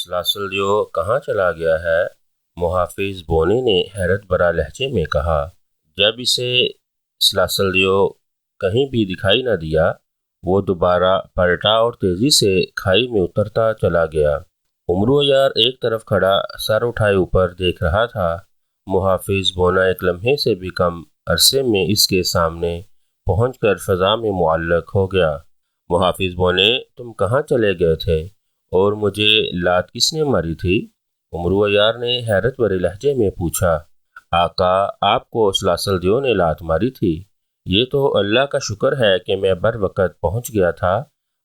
سلاسل دیو کہاں چلا گیا ہے؟ محافظ بونے نے حیرت بھرا لہجے میں کہا۔ جب اسے سلاسل دیو کہیں بھی دکھائی نہ دیا، وہ دوبارہ پلٹا اور تیزی سے کھائی میں اترتا چلا گیا۔ امرو یار ایک طرف کھڑا سر اٹھائے اوپر دیکھ رہا تھا۔ محافظ بونا ایک لمحے سے بھی کم عرصے میں اس کے سامنے پہنچ کر فضا میں معلق ہو گیا۔ محافظ بونے، تم کہاں چلے گئے تھے اور مجھے لات کس نے ماری تھی؟ امرو یار نے حیرت بھرے لہجے میں پوچھا۔ آقا، آپ کو سلاسل دیو نے لات ماری تھی؟ یہ تو اللہ کا شکر ہے کہ میں بر وقت پہنچ گیا تھا،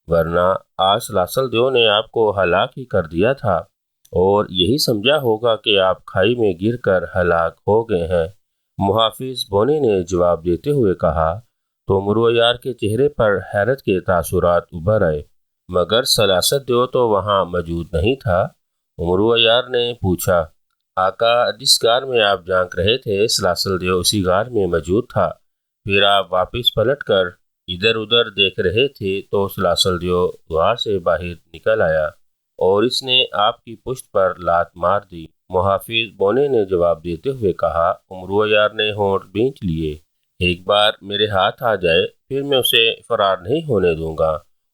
ورنہ آج سلاسل دیو نے آپ کو ہلاک ہی کر دیا تھا اور یہی سمجھا ہوگا کہ آپ کھائی میں گر کر ہلاک ہو گئے ہیں۔ محافظ بونے نے جواب دیتے ہوئے کہا تو امرو یار کے چہرے پر حیرت کے تاثرات ابھر آئے۔ مگر سلاسل دیو تو وہاں موجود نہیں تھا؟ امرو یار نے پوچھا۔ آقا، جس غار میں آپ جھانک رہے تھے سلاسل دیو اسی غار میں موجود تھا۔ پھر آپ واپس پلٹ کر ادھر ادھر دیکھ رہے تھے تو سلاسل دیو غار سے باہر نکل آیا اور اس نے آپ کی پشت پر لات مار دی۔ محافظ بونے نے جواب دیتے ہوئے کہا۔ امرو یار نے ہونٹ بھینچ لیے۔ ایک بار میرے ہاتھ آ جائے پھر میں اسے فرار نہیں ہونے دوں گا،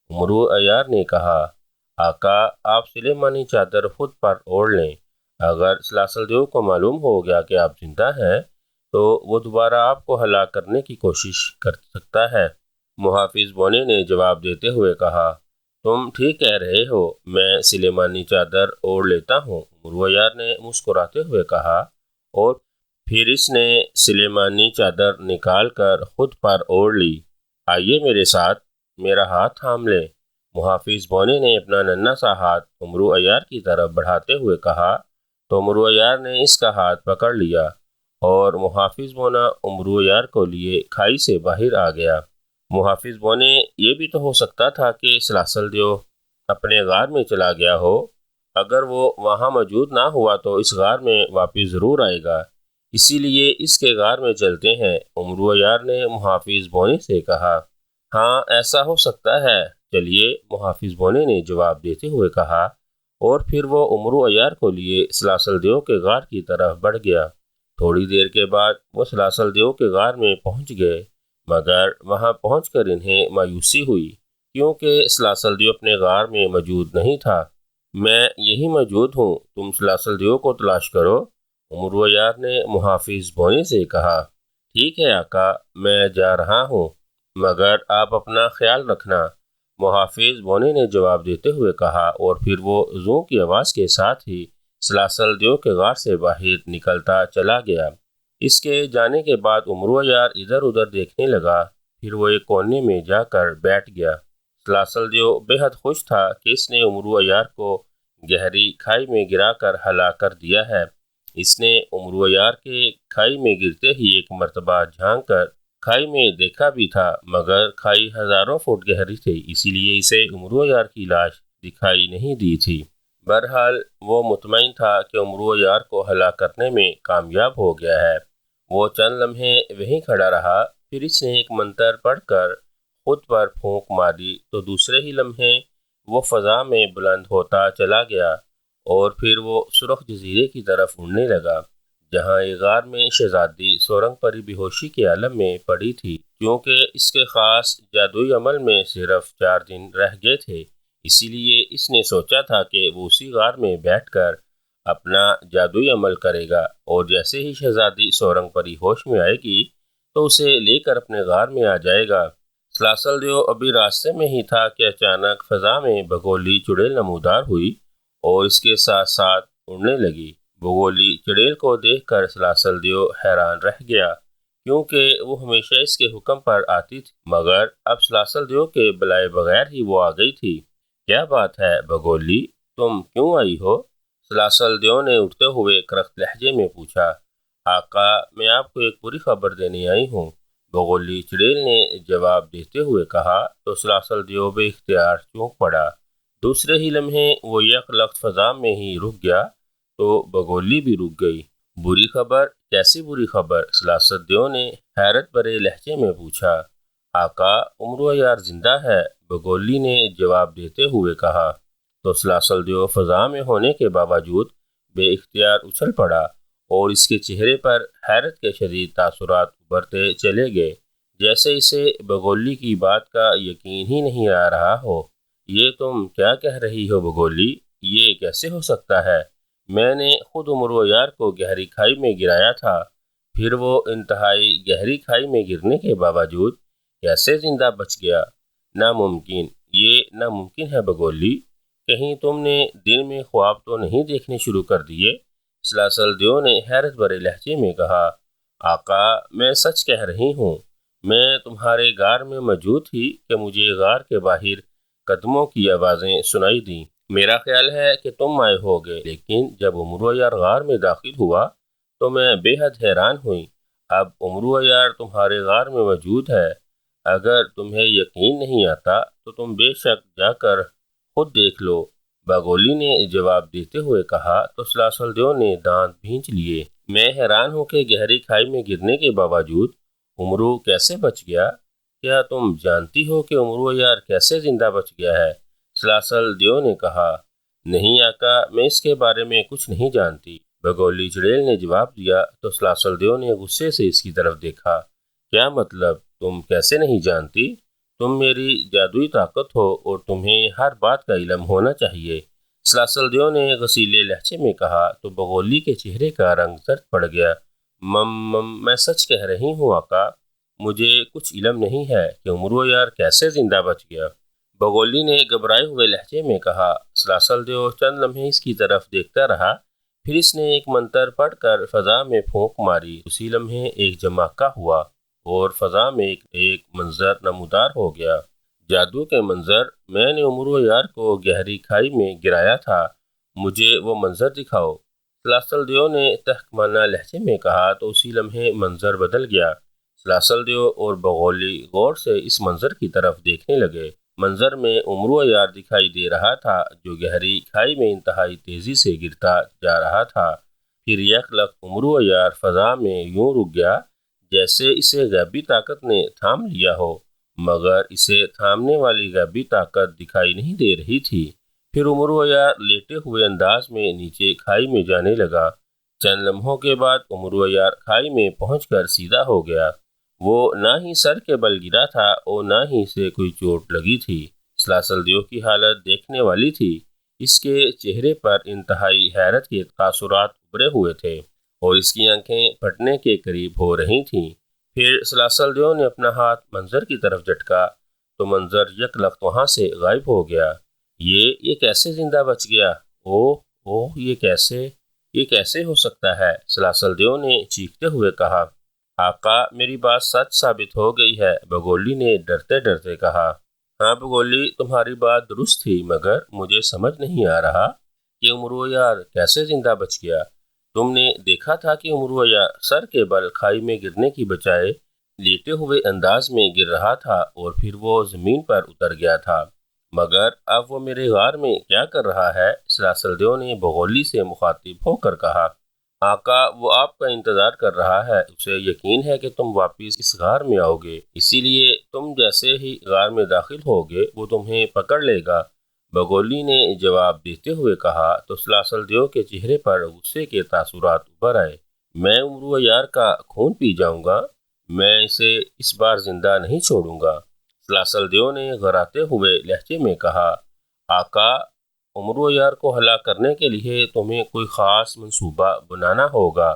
امرو یار نے کہا۔ آقا، آپ سلیمانی چادر خود پر اوڑھ لیں۔ اگر سلاسل دیو کو معلوم ہو گیا کہ آپ زندہ ہیں تو وہ دوبارہ آپ کو ہلاک کرنے کی کوشش کر سکتا ہے۔ محافظ بونے نے جواب دیتے ہوئے کہا، تم ٹھیک کہہ رہے ہو، میں سلیمانی چادر اوڑھ لیتا ہوں، امرو یار نے مسکراتے ہوئے کہا، اور پھر اس نے سلیمانی چادر نکال کر خود پر اوڑھ لی۔ آئیے میرے ساتھ، میرا ہاتھ تھام لیں۔ محافظ بونے نے اپنا ننھا سا ہاتھ امرو یار کی طرف بڑھاتے ہوئے کہا تو امرو یار نے اس کا ہاتھ پکڑ لیا اور محافظ بونا امرو یار کو لیے کھائی سے باہر آ گیا۔ محافظ بونے، یہ بھی تو ہو سکتا تھا کہ سلاسل دیو اپنے غار میں چلا گیا ہو۔ اگر وہ وہاں موجود نہ ہوا تو اس غار میں واپس ضرور آئے گا، اسی لیے اس کے غار میں چلتے ہیں، امرو یار نے محافظ بونے سے کہا۔ ہاں، ایسا ہو سکتا ہے، چلیے، محافظ بونے نے جواب دیتے ہوئے کہا، اور پھر وہ امرو یار کو لیے سلاسل دیو کے غار کی طرف بڑھ گیا۔ تھوڑی دیر کے بعد وہ سلاسل دیو کے غار میں پہنچ گئے، مگر وہاں پہنچ کر انہیں مایوسی ہوئی کیونکہ سلاسل دیو اپنے غار میں موجود نہیں تھا۔ میں یہی موجود ہوں، تم سلاسل دیو کو تلاش کرو، امرو یار نے محافظ بونے سے کہا۔ ٹھیک ہے آقا، میں جا رہا ہوں، مگر آپ اپنا خیال رکھنا، محافظ بونے نے جواب دیتے ہوئے کہا، اور پھر وہ زوں کی آواز کے ساتھ ہی سلاسل دیو کے غار سے باہر نکلتا چلا گیا۔ اس کے جانے کے بعد امرو یار ادھر ادھر دیکھنے لگا، پھر وہ ایک کونے میں جا کر بیٹھ گیا۔ سلاسل دیو بے حد خوش تھا کہ اس نے امرو یار کو گہری کھائی میں گرا کر ہلاک کر دیا ہے۔ اس نے امرو یار کے کھائی میں گرتے ہی ایک مرتبہ جھانک کر کھائی میں دیکھا بھی تھا، مگر کھائی ہزاروں فٹ گہری تھی، اسی لیے اسے امرو یار کی لاش دکھائی نہیں دی تھی۔ بہرحال وہ مطمئن تھا کہ امرو یار کو ہلاک کرنے میں کامیاب ہو گیا ہے۔ وہ چند لمحے وہیں کھڑا رہا، پھر اس نے ایک منتر پڑھ کر خود پر پھونک ماری تو دوسرے ہی لمحے وہ فضا میں بلند ہوتا چلا گیا اور پھر وہ سرخ جزیرے کی طرف اڑنے لگا، جہاں ایک غار میں شہزادی سورنگ پری بے ہوشی کے عالم میں پڑی تھی۔ کیونکہ اس کے خاص جادوئی عمل میں صرف 4 دن رہ گئے تھے، اسی لیے اس نے سوچا تھا کہ وہ اسی غار میں بیٹھ کر اپنا جادوئی عمل کرے گا، اور جیسے ہی شہزادی سورنگ پری ہوش میں آئے گی تو اسے لے کر اپنے غار میں آ جائے گا۔ سلاسل دیو ابھی راستے میں ہی تھا کہ اچانک فضا میں بگولی چڑیل نمودار ہوئی اور اس کے ساتھ ساتھ اڑنے لگی۔ بگولی چڑیل کو دیکھ کر سلاسل دیو حیران رہ گیا کیونکہ وہ ہمیشہ اس کے حکم پر آتی تھی، مگر اب سلاسل دیو کے بلائے بغیر ہی وہ آ گئی تھی۔ کیا بات ہے بگولی، تم کیوں آئی ہو؟ سلاسل دیو نے اٹھتے ہوئے کرخت لہجے میں پوچھا۔ آقا، میں آپ کو ایک بری خبر دینے آئی ہوں، بگولی چڑیل نے جواب دیتے ہوئے کہا تو سلاسل دیو بے اختیار چونک پڑا۔ دوسرے ہی لمحے وہ یک لخت فضا میں ہی رک گیا تو بگولی بھی رک گئی۔ بری خبر؟ کیسی بری خبر؟ سلاسل دیو نے حیرت بھرے لہجے میں پوچھا۔ آقا، امرو یار زندہ ہے، بگولی نے جواب دیتے ہوئے کہا۔ تو سلاسل دیو فضا میں ہونے کے باوجود بے اختیار اچھل پڑا اور اس کے چہرے پر حیرت کے شدید تاثرات ابھرتے چلے گئے، جیسے اسے بگولی کی بات کا یقین ہی نہیں آ رہا ہو۔ یہ تم کیا کہہ رہی ہو بگولی؟ یہ کیسے ہو سکتا ہے؟ میں نے خود عمرو یار کو گہری کھائی میں گرایا تھا، پھر وہ انتہائی گہری کھائی میں گرنے کے باوجود کیسے زندہ بچ گیا؟ ناممکن، یہ ناممکن ہے بگولی۔ کہیں تم نے دن میں خواب تو نہیں دیکھنے شروع کر دیے؟ سلاسل دیو نے حیرت بھرے لہجے میں کہا۔ آقا، میں سچ کہہ رہی ہوں، میں تمہارے غار میں موجود تھی کہ مجھے غار کے باہر قدموں کی آوازیں سنائی دیں۔ میرا خیال ہے کہ تم آئے ہوگے، لیکن جب عمرو یار غار میں داخل ہوا تو میں بے حد حیران ہوئی۔ اب عمرو یار تمہارے غار میں موجود ہے۔ اگر تمہیں یقین نہیں آتا تو تم بے شک جا کر خود دیکھ لو، بگولی نے جواب دیتے ہوئے کہا۔ تو سلاسل دیو نے دانت بھینچ لیے۔ میں حیران ہوں کہ گہری کھائی میں گرنے کے باوجود عمرو کیسے بچ گیا؟ کیا تم جانتی ہو کہ عمرو یار کیسے زندہ بچ گیا ہے؟ سلاسل دیو نے کہا۔ نہیں آقا، میں اس کے بارے میں کچھ نہیں جانتی، بگولی چڑیل نے جواب دیا۔ تو سلاسل دیو نے غصے سے اس کی طرف دیکھا۔ کیا مطلب تم کیسے نہیں جانتی؟ تم میری جادوئی طاقت ہو اور تمہیں ہر بات کا علم ہونا چاہیے، سلاسل دیو نے غصیلے لہجے میں کہا۔ تو بگولی کے چہرے کا رنگ زرد پڑ گیا۔ میں سچ کہہ رہی ہوں آقا، مجھے کچھ علم نہیں ہے کہ عمرو یار کیسے زندہ بچ گیا، بگولی نے گھبرائے ہوئے لہجے میں کہا۔ سلاسل دیو چند لمحے اس کی طرف دیکھتا رہا، پھر اس نے ایک منتر پڑھ کر فضا میں پھونک ماری۔ اسی لمحے ایک جھماکہ ہوا اور فضا میں ایک منظر نمودار ہو گیا۔ جادو کے منظر! میں نے عمرو یار کو گہری کھائی میں گرایا تھا، مجھے وہ منظر دکھاؤ، سلاسل دیو نے تحقیرانہ لہجے میں کہا۔ تو اسی لمحے منظر بدل گیا۔ سلاسل دیو اور بگولی غور سے اس منظر کی طرف دیکھنے لگے۔ منظر میں عمرو یار دکھائی دے رہا تھا جو گہری کھائی میں انتہائی تیزی سے گرتا جا رہا تھا۔ پھر یک لخت عمرو یار فضا میں یوں رک گیا جیسے اسے غیبی طاقت نے تھام لیا ہو، مگر اسے تھامنے والی غیبی طاقت دکھائی نہیں دے رہی تھی۔ پھر عمرو یار لیٹے ہوئے انداز میں نیچے کھائی میں جانے لگا۔ چند لمحوں کے بعد عمرو یار کھائی میں پہنچ کر سیدھا ہو گیا۔ وہ نہ ہی سر کے بل گرا تھا اور نہ ہی اسے کوئی چوٹ لگی تھی۔ سلاسل دیو کی حالت دیکھنے والی تھی۔ اس کے چہرے پر انتہائی حیرت کے تاثرات ابھرے ہوئے تھے اور اس کی آنکھیں پھٹنے کے قریب ہو رہی تھیں۔ پھر سلاسل دیو نے اپنا ہاتھ منظر کی طرف جھٹکا تو منظر یک لخت وہاں سے غائب ہو گیا۔ یہ کیسے زندہ بچ گیا؟ اوہ یہ کیسے ہو سکتا ہے؟ سلاسل دیو نے چیختے ہوئے کہا۔ آقا، میری بات سچ ثابت ہو گئی ہے، بگولی نے ڈرتے ڈرتے کہا۔ ہاں بگولی، تمہاری بات درست تھی، مگر مجھے سمجھ نہیں آ رہا کہ عمرو یار کیسے زندہ بچ گیا۔ تم نے دیکھا تھا کہ عمرو یار سر کے بل کھائی میں گرنے کی بجائے لیٹے ہوئے انداز میں گر رہا تھا اور پھر وہ زمین پر اتر گیا تھا، مگر اب وہ میرے غار میں کیا کر رہا ہے؟ سلاسل دیو نے بگولی سے مخاطب ہو کر کہا۔ آقا، وہ آپ کا انتظار کر رہا ہے، اسے یقین ہے کہ تم واپس اس غار میں آؤ گے، اسی لیے تم جیسے ہی غار میں داخل ہوگے وہ تمہیں پکڑ لے گا، بگولی نے جواب دیتے ہوئے کہا۔ تو سلاسل دیو کے چہرے پر غصے کے تاثرات ابھر آئے۔ میں عمرو یار کا خون پی جاؤں گا، میں اسے اس بار زندہ نہیں چھوڑوں گا، سلاسل دیو نے غراتے ہوئے لہجے میں کہا۔ آقا، عمرو یار کو ہلاک کرنے کے لیے تمہیں کوئی خاص منصوبہ بنانا ہوگا،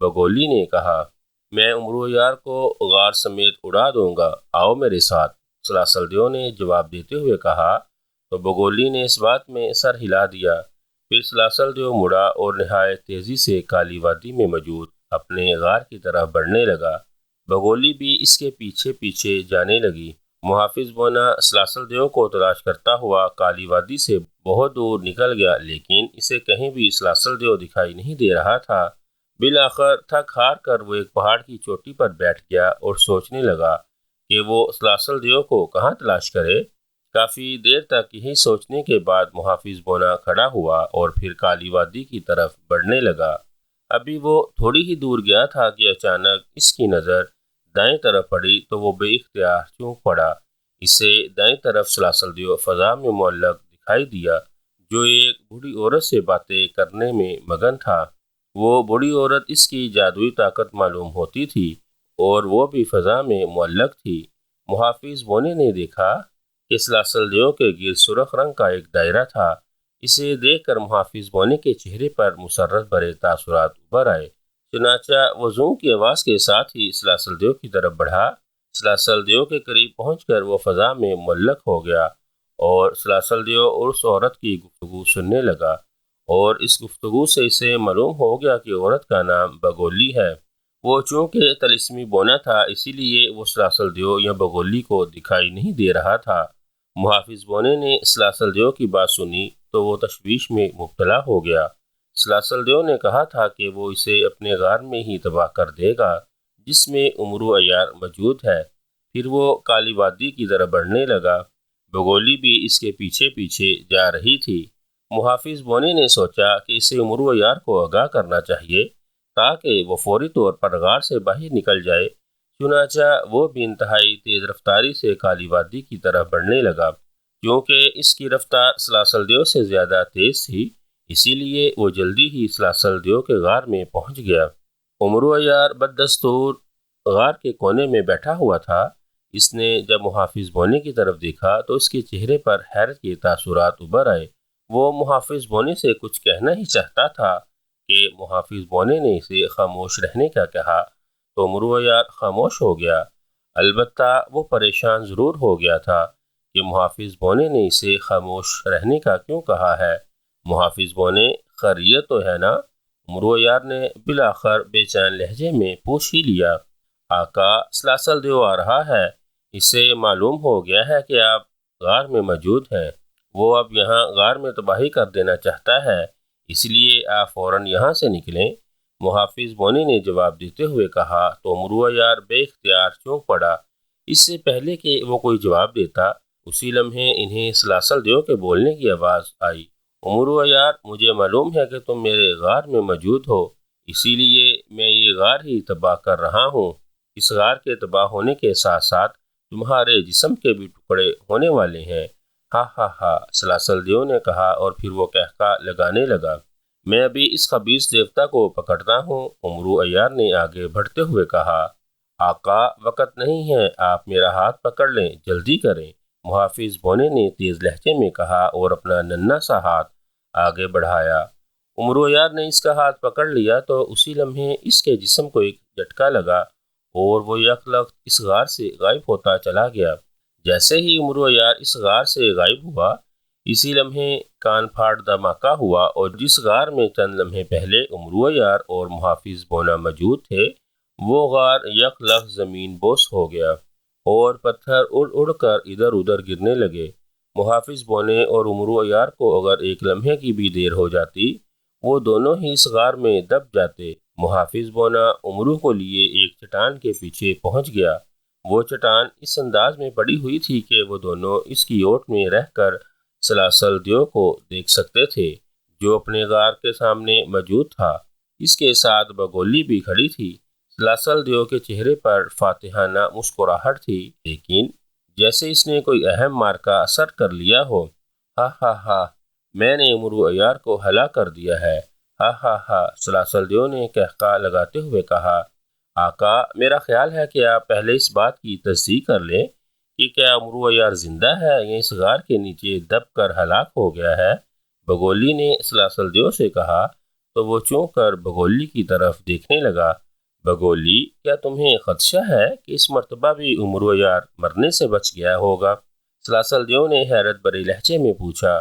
بگولی نے کہا۔ میں عمرو یار کو غار سمیت اڑا دوں گا، آؤ میرے ساتھ، سلاسل دیو نے جواب دیتے ہوئے کہا۔ تو بگولی نے اس بات میں سر ہلا دیا۔ پھر سلاسل دیو مڑا اور نہایت تیزی سے کالی وادی میں موجود اپنے غار کی طرف بڑھنے لگا۔ بگولی بھی اس کے پیچھے پیچھے جانے لگی۔ محافظ بونا سلاسل دیو کو تلاش کرتا ہوا کالی وادی سے بہت دور نکل گیا، لیکن اسے کہیں بھی سلاسل دیو دکھائی نہیں دے رہا تھا۔ بالآخر تھک ہار کر وہ ایک پہاڑ کی چوٹی پر بیٹھ گیا اور سوچنے لگا کہ وہ سلاسل دیو کو کہاں تلاش کرے۔ کافی دیر تک یہی سوچنے کے بعد محافظ بونا کھڑا ہوا اور پھر کالی وادی کی طرف بڑھنے لگا۔ ابھی وہ تھوڑی ہی دور گیا تھا کہ اچانک اس کی نظر دائیں طرف پڑی تو وہ بے اختیار چونک پڑا۔ اسے دائیں طرف سلاسل دیو فضا میں معلق دکھائی دیا جو ایک بوڑھی عورت سے باتیں کرنے میں مگن تھا۔ وہ بوڑھی عورت اس کی جادوئی طاقت معلوم ہوتی تھی اور وہ بھی فضا میں معلق تھی۔ محافظ بونے نے دیکھا کہ سلاسل دیو کے گرد سرخ رنگ کا ایک دائرہ تھا۔ اسے دیکھ کر محافظ بونے کے چہرے پر مسرت بھرے تاثرات ابھر آئے۔ چنانچہ وہ زوں کی آواز کے ساتھ ہی سلاسل دیو کی طرف بڑھا۔ سلاسل دیو کے قریب پہنچ کر وہ فضا میں معلق ہو گیا اور سلاسل دیو اس عورت کی گفتگو سننے لگا، اور اس گفتگو سے اسے معلوم ہو گیا کہ عورت کا نام بگولی ہے۔ وہ چونکہ طلسمی بونا تھا، اسی لیے وہ سلاسل دیو یا بگولی کو دکھائی نہیں دے رہا تھا۔ محافظ بونے نے سلاسل دیو کی بات سنی تو وہ تشویش میں مبتلا ہو گیا۔ سلاسل دیو نے کہا تھا کہ وہ اسے اپنے غار میں ہی تباہ کر دے گا جس میں امرو عیار موجود ہے۔ پھر وہ کالی وادی کی طرف بڑھنے لگا۔ بگولی بھی اس کے پیچھے پیچھے جا رہی تھی۔ محافظ بونے نے سوچا کہ اسے امرو عیار کو آگاہ کرنا چاہیے تاکہ وہ فوری طور پر غار سے باہر نکل جائے۔ چنانچہ وہ بھی انتہائی تیز رفتاری سے کالی وادی کی طرف بڑھنے لگا۔ کیونکہ اس کی رفتار سلاسل دیو سے زیادہ تیز تھی، اسی لیے وہ جلدی ہی سلاسل دیو کے غار میں پہنچ گیا۔ امرو عیار بددستور غار کے کونے میں بیٹھا ہوا تھا۔ اس نے جب محافظ بونے کی طرف دیکھا تو اس کے چہرے پر حیرت کے تاثرات ابھر آئے۔ وہ محافظ بونے سے کچھ کہنا ہی چاہتا تھا کہ محافظ بونے نے اسے خاموش رہنے کا کہا تو امرو عیار خاموش ہو گیا۔ البتہ وہ پریشان ضرور ہو گیا تھا کہ محافظ بونے نے اسے خاموش رہنے کا کیوں کہا ہے۔ محافظ بونے، خیریت تو ہے نا؟ امرو عیار نے بالآخر بے چین لہجے میں پوچھ ہی لیا۔ آقا، سلاسل دیو آ رہا ہے۔ اسے معلوم ہو گیا ہے کہ آپ غار میں موجود ہیں۔ وہ اب یہاں غار میں تباہی کر دینا چاہتا ہے، اس لیے آپ فوراً یہاں سے نکلیں۔ محافظ بونے نے جواب دیتے ہوئے کہا تو امرو عیار بے اختیار چونک پڑا۔ اس سے پہلے کہ وہ کوئی جواب دیتا، اسی لمحے انہیں سلاسل دیو کے بولنے کی آواز آئی۔ امرو عیار، مجھے معلوم ہے کہ تم میرے غار میں موجود ہو، اسی لیے میں یہ غار ہی تباہ کر رہا ہوں۔ اس غار کے تباہ ہونے کے ساتھ ساتھ تمہارے جسم کے بھی ٹکڑے ہونے والے ہیں۔ ہا ہا ہا، سلاسل دیو نے کہا اور پھر وہ قہقہ لگانے لگا۔ میں ابھی اس خبیث دیوتا کو پکڑتا ہوں، امرو عیار نے آگے بڑھتے ہوئے کہا۔ آقا، وقت نہیں ہے، آپ میرا ہاتھ پکڑ لیں، جلدی کریں، محافظ بونے نے تیز لہجے میں کہا اور اپنا ننھا سا ہاتھ آگے بڑھایا۔ امرو عیار نے اس کا ہاتھ پکڑ لیا تو اسی لمحے اس کے جسم کو ایک جھٹکا لگا اور وہ یک لخت اس غار سے غائب ہوتا چلا گیا۔ جیسے ہی امرو عیار اس غار سے غائب ہوا، اسی لمحے کان پھاڑ دھماکہ ہوا اور جس غار میں چند لمحے پہلے امرو عیار اور محافظ بونا موجود تھے، وہ غار یک لخت زمین بوس ہو گیا اور پتھر اڑ اڑ کر ادھر ادھر گرنے لگے۔ محافظ بونے اور امرو عیار کو اگر ایک لمحے کی بھی دیر ہو جاتی، وہ دونوں ہی اس غار میں دب جاتے۔ محافظ بونا امرو کو لیے ایک چٹان کے پیچھے پہنچ گیا۔ وہ چٹان اس انداز میں پڑی ہوئی تھی کہ وہ دونوں اس کی اوٹ میں رہ کر سلاسل دیو کو دیکھ سکتے تھے جو اپنے غار کے سامنے موجود تھا۔ اس کے ساتھ بگولی بھی کھڑی تھی۔ سلاسل دیو کے چہرے پر فاتحانہ مسکراہٹ تھی، لیکن جیسے اس نے کوئی اہم مارکا اثر کر لیا ہو۔ ہا ہا ہا، میں نے امرو عیار کو ہلاک کر دیا ہے۔ ہا ہا ہا، سلاسل دیو نے قہقہ لگاتے ہوئے کہا۔ آقا، میرا خیال ہے کہ آپ پہلے اس بات کی تصدیق کر لیں کہ کیا امرو عیار زندہ ہے یا اس غار کے نیچے دب کر ہلاک ہو گیا ہے۔ بگولی نے سلاسل دیو سے کہا تو وہ چونک کر بگولی کی طرف دیکھنے لگا۔ بگولی، کیا تمہیں خدشہ ہے کہ اس مرتبہ بھی امرو عیار مرنے سے بچ گیا ہوگا؟ سلاسل دیو نے حیرت بھرے لہجے میں پوچھا۔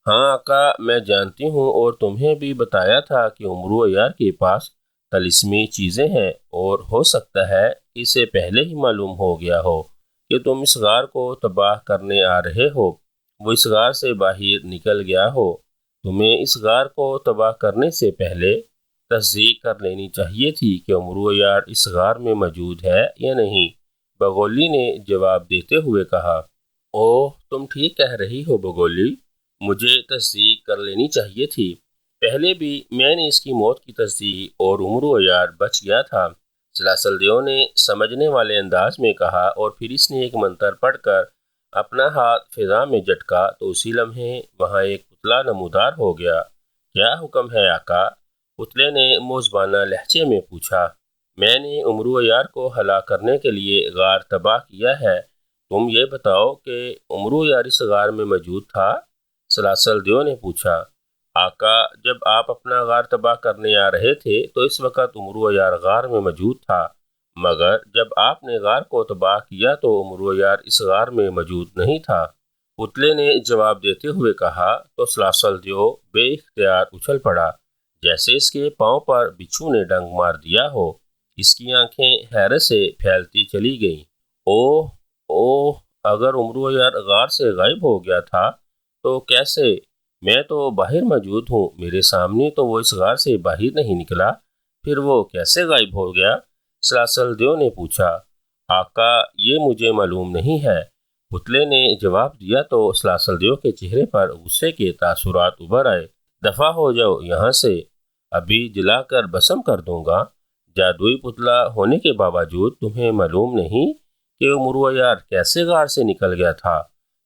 ہاں آقا، میں جانتی ہوں اور تمہیں بھی بتایا تھا کہ امرو عیار کے پاس طلسمی چیزیں ہیں، اور ہو سکتا ہے اسے پہلے ہی معلوم ہو گیا ہو کہ تم اس غار کو تباہ کرنے آ رہے ہو۔ وہ اس غار سے باہر نکل گیا ہو۔ تمہیں اس غار کو تباہ کرنے سے پہلے تصدیق کر لینی چاہیے تھی کہ امرو عیار اس غار میں موجود ہے یا نہیں، بگولی نے جواب دیتے ہوئے کہا۔ اوہ، تم ٹھیک کہہ رہی ہو بگولی، مجھے تصدیق کر لینی چاہیے تھی۔ پہلے بھی میں نے اس کی موت کی تصدیق اور امرو عیار بچ گیا تھا، سلاسل دیو نے سمجھنے والے انداز میں کہا، اور پھر اس نے ایک منتر پڑھ کر اپنا ہاتھ فضا میں جھٹکا تو اسی لمحے وہاں ایک پتلا نمودار ہو گیا۔ کیا حکم ہے آقا؟ پتلے نے موزبانہ لہجے میں پوچھا۔ میں نے عمرو عیار کو ہلاک کرنے کے لیے غار تباہ کیا ہے، تم یہ بتاؤ کہ عمرو عیار اس غار میں موجود تھا؟ سلاسل دیو نے پوچھا۔ آقا، جب آپ اپنا غار تباہ کرنے آ رہے تھے تو اس وقت عمرو عیار غار میں موجود تھا، مگر جب آپ نے غار کو تباہ کیا تو عمرو عیار اس غار میں موجود نہیں تھا۔ پتلے نے جواب دیتے ہوئے کہا تو سلاسل دیو بے اختیار اچھل پڑا، جیسے اس کے پاؤں پر بچھو نے ڈنگ مار دیا ہو۔ اس کی آنکھیں حیرت سے پھیلتی چلی گئیں۔ اوہ اوہ، اگر عمرو عیار غار سے غائب ہو گیا تھا تو کیسے؟ میں تو باہر موجود ہوں، میرے سامنے تو وہ اس غار سے باہر نہیں نکلا، پھر وہ کیسے غائب ہو گیا؟ سلاسل دیو نے پوچھا۔ آقا، یہ مجھے معلوم نہیں ہے، پتلے نے جواب دیا تو سلاسل دیو کے چہرے پر غصے کے تاثرات ابھر آئے۔ دفع ہو جاؤ یہاں سے، ابھی جلا کر بھسم کر دوں گا۔ جادوئی پتلا ہونے کے باوجود تمہیں معلوم نہیں کہ عمرو عیار کیسے غار سے نکل گیا تھا؟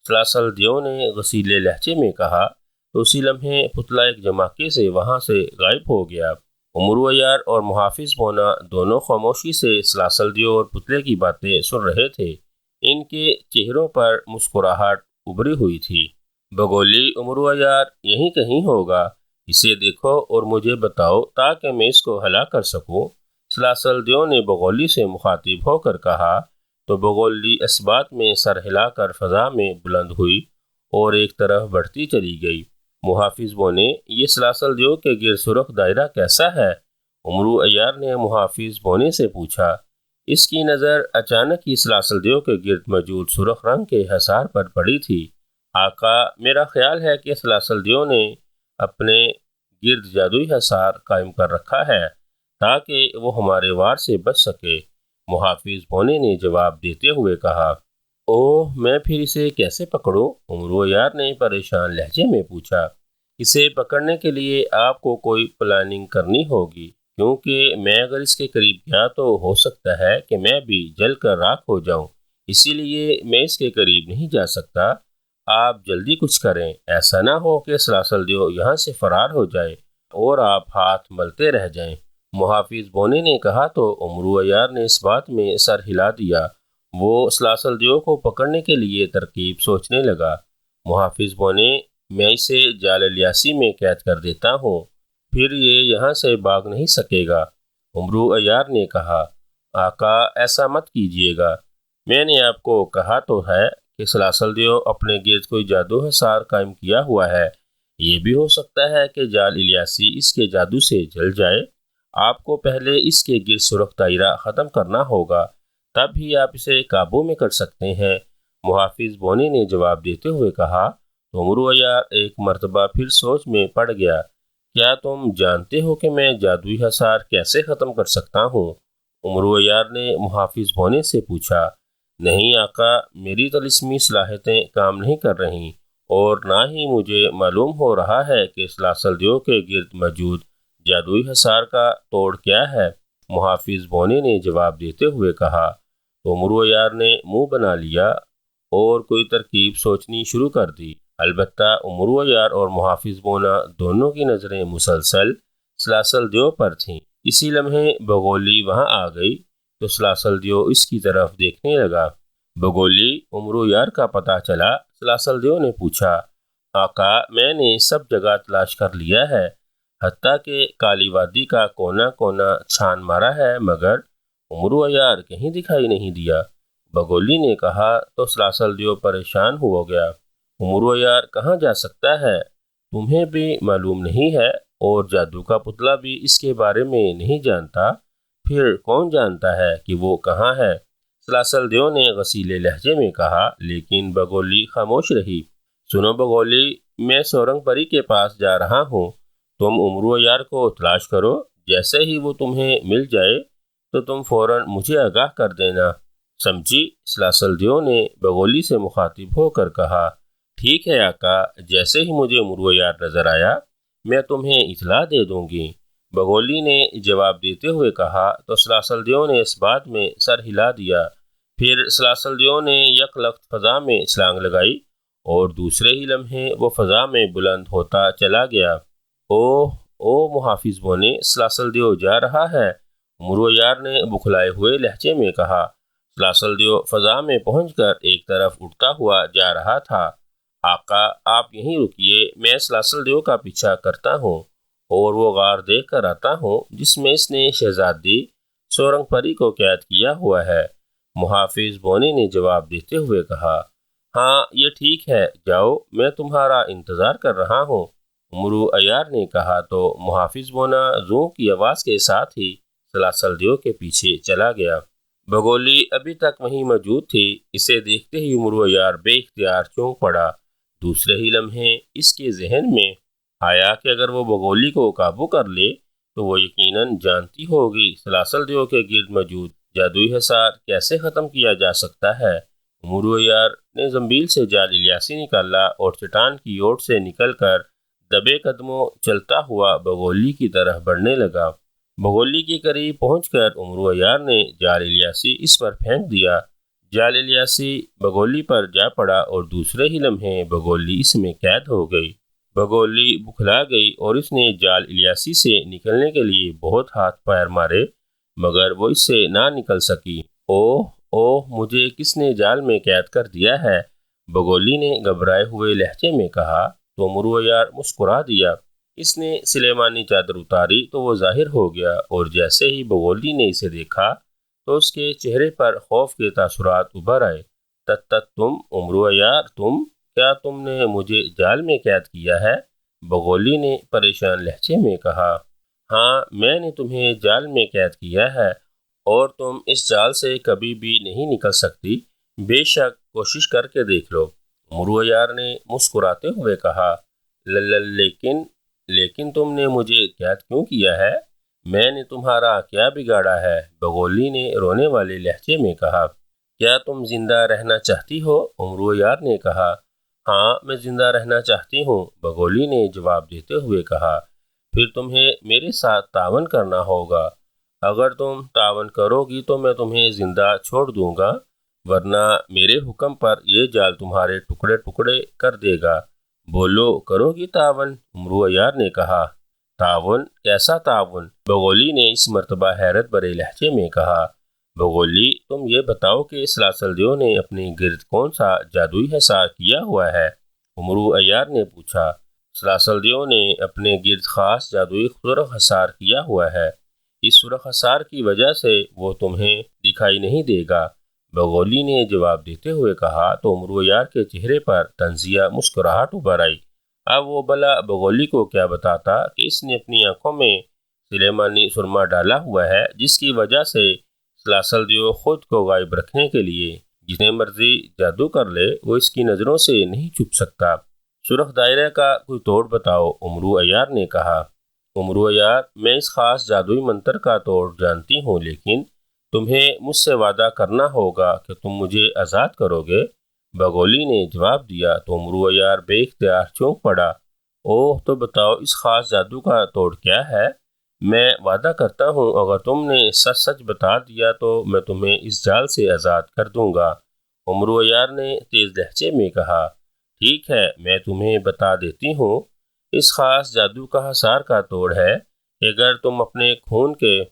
سلاسل دیو نے غصیلے لہجے میں کہا تو اسی لمحے پتلا ایک جھماکے سے وہاں سے غائب ہو گیا۔ عمرو عیار اور محافظ مونا دونوں خاموشی سے سلاسل دیو اور پتلے کی باتیں سن رہے تھے۔ ان کے چہروں پر مسکراہٹ ابھری ہوئی تھی۔ بگولی، عمرو عیار یہیں کہیں ہوگا، اسے دیکھو اور مجھے بتاؤ تاکہ میں اس کو ہلاک کر سکوں۔ سلاسل دیو نے بگولی سے مخاطب ہو کر کہا تو بگولی اس بات میں سر ہلا کر فضا میں بلند ہوئی اور ایک طرف بڑھتی چلی گئی۔ محافظ بونے، یہ سلاسل دیو کے گرد سرخ دائرہ کیسا ہے؟ عمرو عیار نے محافظ بونے سے پوچھا۔ اس کی نظر اچانک ہی سلاسل دیو کے گرد موجود سرخ رنگ کے حصار پر پڑی تھی۔ آقا، میرا خیال ہے کہ سلاسل دیو نے اپنے گرد جادوئی حصار قائم کر رکھا ہے تاکہ وہ ہمارے وار سے بچ سکے، محافظ بونے نے جواب دیتے ہوئے کہا۔ اوہ، میں پھر اسے کیسے پکڑوں؟ عمرو عیار نے پریشان لہجے میں پوچھا۔ اسے پکڑنے کے لیے آپ کو کوئی پلاننگ کرنی ہوگی، کیونکہ میں اگر اس کے قریب گیا تو ہو سکتا ہے کہ میں بھی جل کر راکھ ہو جاؤں، اسی لیے میں اس کے قریب نہیں جا سکتا۔ آپ جلدی کچھ کریں، ایسا نہ ہو کہ سلاسل دیو یہاں سے فرار ہو جائے اور آپ ہاتھ ملتے رہ جائیں، محافظ بونے نے کہا تو عمرو عیار نے اس بات میں سر ہلا دیا۔ وہ سلاسل دیو کو پکڑنے کے لیے ترکیب سوچنے لگا۔ محافظ بونے، میں اسے جال الیاسی میں قید کر دیتا ہوں، پھر یہ یہاں سے بھاگ نہیں سکے گا۔ عمرو عیار نے کہا۔ آقا، ایسا مت کیجیے گا، میں نے آپ کو کہا تو ہے کہ سلاسل دیو اپنے گرد کوئی جادو حصار قائم کیا ہوا ہے، یہ بھی ہو سکتا ہے کہ جال الیاسی اس کے جادو سے جل جائے۔ آپ کو پہلے اس کے گرد سرخ دائرہ ختم کرنا ہوگا، تب ہی آپ اسے قابو میں کر سکتے ہیں، محافظ بونے نے جواب دیتے ہوئے کہا تو عمرو عیار ایک مرتبہ پھر سوچ میں پڑ گیا۔ کیا تم جانتے ہو کہ میں جادوئی حصار کیسے ختم کر سکتا ہوں؟ عمرو عیار نے محافظ بونے سے پوچھا۔ نہیں آقا، میری طلسمی صلاحیتیں کام نہیں کر رہیں اور نہ ہی مجھے معلوم ہو رہا ہے کہ سلاسل دیو کے گرد موجود جادوئی حصار کا توڑ کیا ہے، محافظ بونے نے جواب دیتے ہوئے کہا تو عمرو عیار نے منہ بنا لیا اور کوئی ترکیب سوچنی شروع کر دی۔ البتہ عمرو عیار اور محافظ بونا دونوں کی نظریں مسلسل سلاسل دیو پر تھیں۔ اسی لمحے بگولی وہاں آ گئی تو سلاسل دیو اس کی طرف دیکھنے لگا۔ بگولی، عمرو عیار کا پتہ چلا؟ سلاسل دیو نے پوچھا۔ آقا، میں نے سب جگہ تلاش کر لیا ہے، حتیٰ کہ کالی وادی کا کونا کونا چھان مارا ہے، مگر عمرو عیار کہیں دکھائی نہیں دیا، بگولی نے کہا تو سلاسل دیو پریشان ہو گیا۔ عمرو عیار کہاں جا سکتا ہے؟ تمہیں بھی معلوم نہیں ہے اور جادو کا پتلا بھی اس کے بارے میں نہیں جانتا، پھر کون جانتا ہے کہ وہ کہاں ہے؟ سلاسل دیو نے غصیلے لہجے میں کہا، لیکن بگولی خاموش رہی۔ سنو بگولی، میں سورنگ پری کے پاس جا رہا ہوں، تم عمرو عیار کو تلاش کرو، جیسے ہی وہ تمہیں مل جائے تو تم فوراً مجھے آگاہ کر دینا، سمجھی؟ سلاسل دیو نے بگولی سے مخاطب ہو کر کہا۔ ٹھیک ہے آقا، جیسے ہی مجھے عمرو عیار نظر آیا میں تمہیں اطلاع دے دوں گی، بگولی نے جواب دیتے ہوئے کہا تو سلاسل دیو نے اس بات میں سر ہلا دیا۔ پھر سلاسل دیو نے یک لخت فضا میں چھلانگ لگائی اور دوسرے ہی لمحے وہ فضا میں بلند ہوتا چلا گیا۔ او محافظ بونے، سلاسل دیو جا رہا ہے، عمرو یار نے بکھلائے ہوئے لہجے میں کہا۔ سلاسل دیو فضا میں پہنچ کر ایک طرف اٹھتا ہوا جا رہا تھا۔ آقا، آپ یہیں رکیے، میں سلاسل دیو کا پیچھا کرتا ہوں اور وہ غار دیکھ کر آتا ہوں جس میں اس نے شہزادی سورنگ پری کو قید کیا ہوا ہے۔ محافظ بونے نے جواب دیتے ہوئے کہا، ہاں یہ ٹھیک ہے، جاؤ، میں تمہارا انتظار کر رہا ہوں۔ عمرو عیار نے کہا تو محافظ بونا زوں کی آواز کے ساتھ ہی سلاسل دیو کے پیچھے چلا گیا۔ بگولی ابھی تک وہیں موجود تھی۔ اسے دیکھتے ہی عمرو عیار بے اختیار چونک پڑا۔ دوسرے ہی لمحے اس کے ذہن میں آیا کہ اگر وہ بگولی کو قابو کر لے تو وہ یقیناً جانتی ہوگی سلاسل دیو کے گرد موجود جادوئی حصار کیسے ختم کیا جا سکتا ہے۔ عمرو عیار نے زنبیل سے جال الیاسی نکالا اور چٹان کی اوٹ سے نکل کر دبے قدموں چلتا ہوا بگولی کی طرف بڑھنے لگا۔ بگولی کے قریب پہنچ کر عمرو عیار نے جال الیاسی اس پر پھینک دیا۔ جال الیاسی بگولی پر جا پڑا اور دوسرے ہی لمحے بگولی اس میں قید ہو گئی۔ بگولی بکھلا گئی اور اس نے جال الیاسی سے نکلنے کے لیے بہت ہاتھ پیر مارے مگر وہ اس سے نہ نکل سکی۔ اوہ مجھے کس نے جال میں قید کر دیا ہے؟ بگولی نے گھبرائے ہوئے لہجے میں کہا تو عمرو عیار مسکرا دیا۔ اس نے سلیمانی چادر اتاری تو وہ ظاہر ہو گیا اور جیسے ہی بگولی نے اسے دیکھا تو اس کے چہرے پر خوف کے تاثرات ابھر آئے۔ تم عمرو عیار، کیا تم نے مجھے جال میں قید کیا ہے؟ بگولی نے پریشان لہجے میں کہا، ہاں میں نے تمہیں جال میں قید کیا ہے اور تم اس جال سے کبھی بھی نہیں نکل سکتی، بے شک کوشش کر کے دیکھ لو۔ عمرو عیار نے مسکراتے ہوئے کہا، لیکن تم نے مجھے قید کیوں کیا ہے؟ میں نے تمہارا کیا بگاڑا ہے؟ بگولی نے رونے والے لہجے میں کہا۔ کیا تم زندہ رہنا چاہتی ہو؟ عمرو عیار نے کہا۔ ہاں میں زندہ رہنا چاہتی ہوں، بگولی نے جواب دیتے ہوئے کہا۔ پھر تمہیں میرے ساتھ تعاون کرنا ہوگا۔ اگر تم تعاون کرو گی تو میں تمہیں زندہ چھوڑ دوں گا، ورنہ میرے حکم پر یہ جال تمہارے ٹکڑے ٹکڑے کر دے گا۔ بولو، کرو گی تعاون؟ عمرو عیار نے کہا۔ تعاون؟ کیسا تعاون؟ بگولی نے اس مرتبہ حیرت بھرے لہجے میں کہا۔ بگولی، تم یہ بتاؤ کہ سلاسل دیو نے اپنے گرد کون سا جادوئی حصار کیا ہوا ہے؟ عمرو عیار نے پوچھا۔ سلاسل دیو نے اپنے گرد خاص جادوئی سرخ حصار کیا ہوا ہے، اس سرخ حصار کی وجہ سے وہ تمہیں دکھائی نہیں دے گا، بگولی نے جواب دیتے ہوئے کہا تو عمرو عیار کے چہرے پر طنزیہ مسکراہٹ ابھر آئی۔ اب وہ بلا بگولی کو کیا بتاتا کہ اس نے اپنی آنکھوں میں سلیمانی سرما ڈالا ہوا ہے جس کی وجہ سے سلاسل دیو خود کو غائب رکھنے کے لیے جتنے مرضی جادو کر لے وہ اس کی نظروں سے نہیں چھپ سکتا۔ سرخ دائرے کا کوئی توڑ بتاؤ، عمرو عیار نے کہا۔ عمرو عیار، میں اس خاص جادوئی منتر کا توڑ جانتی ہوں، لیکن تمہیں مجھ سے وعدہ کرنا ہوگا کہ تم مجھے آزاد کرو گے، بگولی نے جواب دیا تو عمرو عیار بے اختیار چونک پڑا۔ اوہ تو بتاؤ اس خاص جادو کا توڑ کیا ہے؟ میں وعدہ کرتا ہوں اگر تم نے سچ سچ بتا دیا تو میں تمہیں اس جال سے آزاد کر دوں گا، عمرو عیار نے تیز لہجے میں کہا۔ ٹھیک ہے، میں تمہیں بتا دیتی ہوں، اس خاص جادو کا حصار کا توڑ ہے کہ اگر تم اپنے خون کے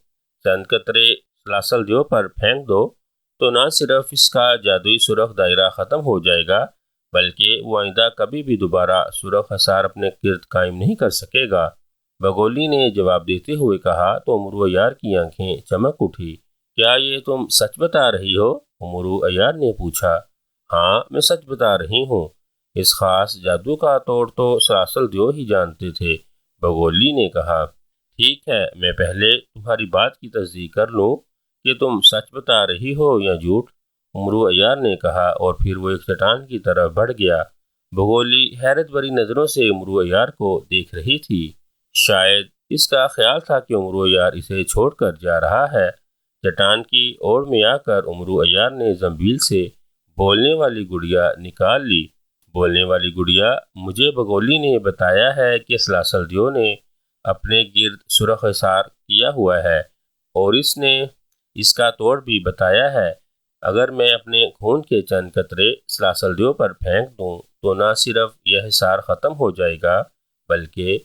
چند قطرے سلاسل دیو پر پھینک دو تو نہ صرف اس کا جادوئی سرخ دائرہ ختم ہو جائے گا بلکہ وہ آئندہ کبھی بھی دوبارہ سرخ حصار اپنے گرد قائم نہیں کر سکے گا، بگولی نے جواب دیتے ہوئے کہا تو عمرو عیار کی آنکھیں چمک اٹھی۔ کیا یہ تم سچ بتا رہی ہو؟ عمرو عیار نے پوچھا۔ ہاں میں سچ بتا رہی ہوں، اس خاص جادو کا توڑ تو سلاسل دیو ہی جانتے تھے، بگولی نے کہا۔ ٹھیک ہے، میں پہلے تمہاری بات کی تصدیق کر لوں کہ تم سچ بتا رہی ہو یا جھوٹ، عمرو عیار نے کہا اور پھر وہ ایک چٹان کی طرف بڑھ گیا۔ بگولی حیرت بھری نظروں سے عمرو عیار کو دیکھ رہی تھی، شاید اس کا خیال تھا کہ عمرو عیار اسے چھوڑ کر جا رہا ہے۔ چٹان کی اوڑ میں آ کر عمرو عیار نے زنبیل سے بولنے والی گڑیا نکال لی۔ بولنے والی گڑیا، مجھے بگولی نے بتایا ہے کہ سلاسل دیو نے اپنے گرد سرخ حصار کیا ہوا ہے اور اس نے اس کا توڑ بھی بتایا ہے، اگر میں اپنے خون کے چند قطرے سلاسل دیو پر پھینک دوں تو نہ صرف یہ حصار ختم ہو جائے گا بلکہ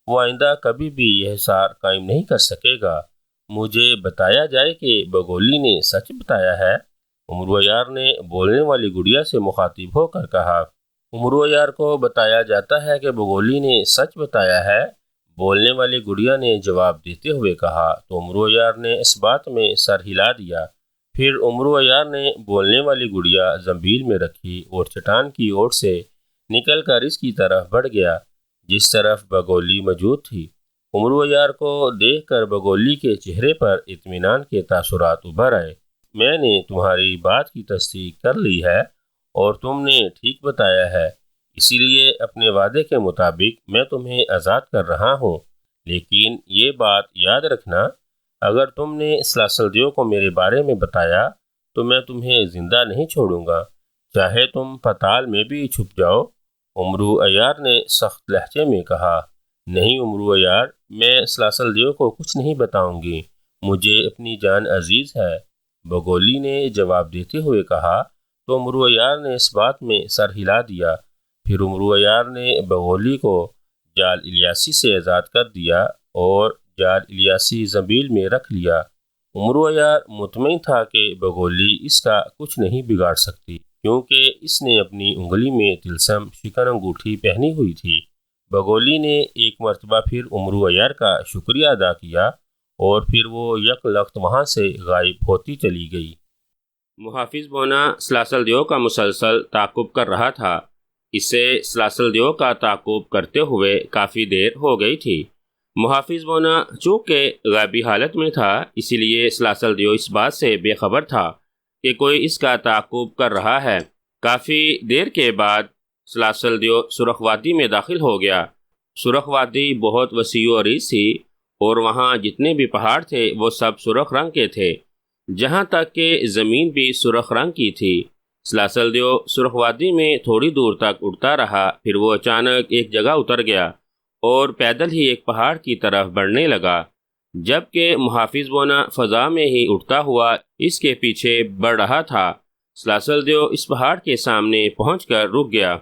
وہ آئندہ کبھی بھی یہ حصار قائم نہیں کر سکے گا۔ مجھے بتایا جائے کہ بگولی نے سچ بتایا ہے؟ امرو عیار نے بولنے والی گڑیا سے مخاطب ہو کر کہا۔ امرو عیار کو بتایا جاتا ہے کہ بگولی نے سچ بتایا ہے؟ بولنے والی گڑیا نے جواب دیتے ہوئے کہا تو امرو عیار نے اس بات میں سر ہلا دیا۔ پھر امرو عیار نے بولنے والی گڑیا زنبیل میں رکھی اور چٹان کی اوٹ سے نکل کر اس کی طرف بڑھ گیا جس طرف بگولی موجود تھی۔ امرو عیار کو دیکھ کر بگولی کے چہرے پر اطمینان کے تاثرات ابھر آئے۔ میں نے تمہاری بات کی تصدیق کر لی ہے اور تم نے ٹھیک بتایا ہے، اسی لیے اپنے وعدے کے مطابق میں تمہیں آزاد کر رہا ہوں۔ لیکن یہ بات یاد رکھنا، اگر تم نے سلاسل دیو کو میرے بارے میں بتایا تو میں تمہیں زندہ نہیں چھوڑوں گا، چاہے تم پتال میں بھی چھپ جاؤ۔ امرو عیار نے سخت لہجے میں کہا، نہیں امرو عیار، میں سلاسل دیو کو کچھ نہیں بتاؤں گی، مجھے اپنی جان عزیز ہے، بگولی نے جواب دیتے ہوئے کہا تو امرو عیار نے اس بات میں سر ہلا دیا۔ پھر امرو عیار نے بگولی کو جال الیاسی سے آزاد کر دیا اور جال الیاسی زنبیل میں رکھ لیا۔ امرو عیار مطمئن تھا کہ بگولی اس کا کچھ نہیں بگاڑ سکتی کیونکہ اس نے اپنی انگلی میں طلسم شکن انگوٹھی پہنی ہوئی تھی۔ بگولی نے ایک مرتبہ پھر امرو عیار کا شکریہ ادا کیا اور پھر وہ یک لخت وہاں سے غائب ہوتی چلی گئی۔ محافظ بونا سلاسل دیو کا مسلسل تعاقب کر رہا تھا۔ اسے سلاسل دیو کا تعاقب کرتے ہوئے کافی دیر ہو گئی تھی۔ محافظ بونا چونکہ غائبی حالت میں تھا اسی لیے سلاسل دیو اس بات سے بے خبر تھا کہ کوئی اس کا تعاقب کر رہا ہے۔ کافی دیر کے بعد سلاسل دیو سرخ وادی میں داخل ہو گیا۔ سرخ وادی بہت وسیع و عریض تھی اور وہاں جتنے بھی پہاڑ تھے وہ سب سرخ رنگ کے تھے، جہاں تک کہ زمین بھی سرخ رنگ کی تھی۔ سلاسل دیو سرخ وادی میں تھوڑی دور تک اڑتا رہا، پھر وہ اچانک ایک جگہ اتر گیا اور پیدل ہی ایک پہاڑ کی طرف بڑھنے لگا، جبکہ محافظ بونا فضا میں ہی اڑتا ہوا اس کے پیچھے بڑھ رہا تھا۔ سلاسل دیو اس پہاڑ کے سامنے پہنچ کر رک گیا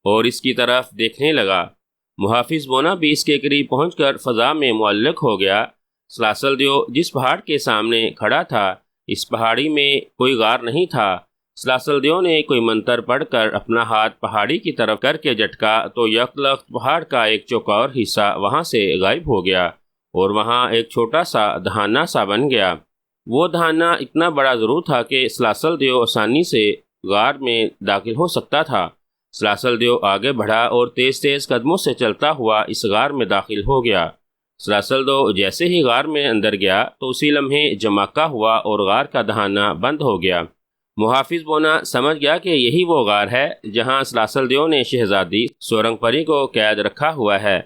اور اس کی طرف دیکھنے لگا۔ محافظ بونا بھی اس کے قریب پہنچ کر فضا میں معلق ہو گیا۔ سلاسل دیو جس پہاڑ کے سامنے کھڑا تھا اس پہاڑی میں کوئی غار نہیں تھا۔ سلاسل دیو نے کوئی منتر پڑھ کر اپنا ہاتھ پہاڑی کی طرف کر کے جھٹکا تو یک لخت پہاڑ کا ایک چوکور حصہ وہاں سے غائب ہو گیا اور وہاں ایک چھوٹا سا دہانہ سا بن گیا۔ وہ دہانہ اتنا بڑا ضرور تھا کہ سلاسل دیو آسانی سے غار میں داخل ہو سکتا تھا۔ سلاسل دیو آگے بڑھا اور تیز تیز قدموں سے چلتا ہوا اس غار میں داخل ہو گیا۔ سلاسل دیو جیسے ہی غار میں اندر گیا تو اسی لمحے جماکہ ہوا اور غار کا دہانہ بند ہو گیا۔ محافظ بونا سمجھ گیا کہ یہی وہ غار ہے جہاں سلاسل دیو نے شہزادی سورنگ پری کو قید رکھا ہوا ہے۔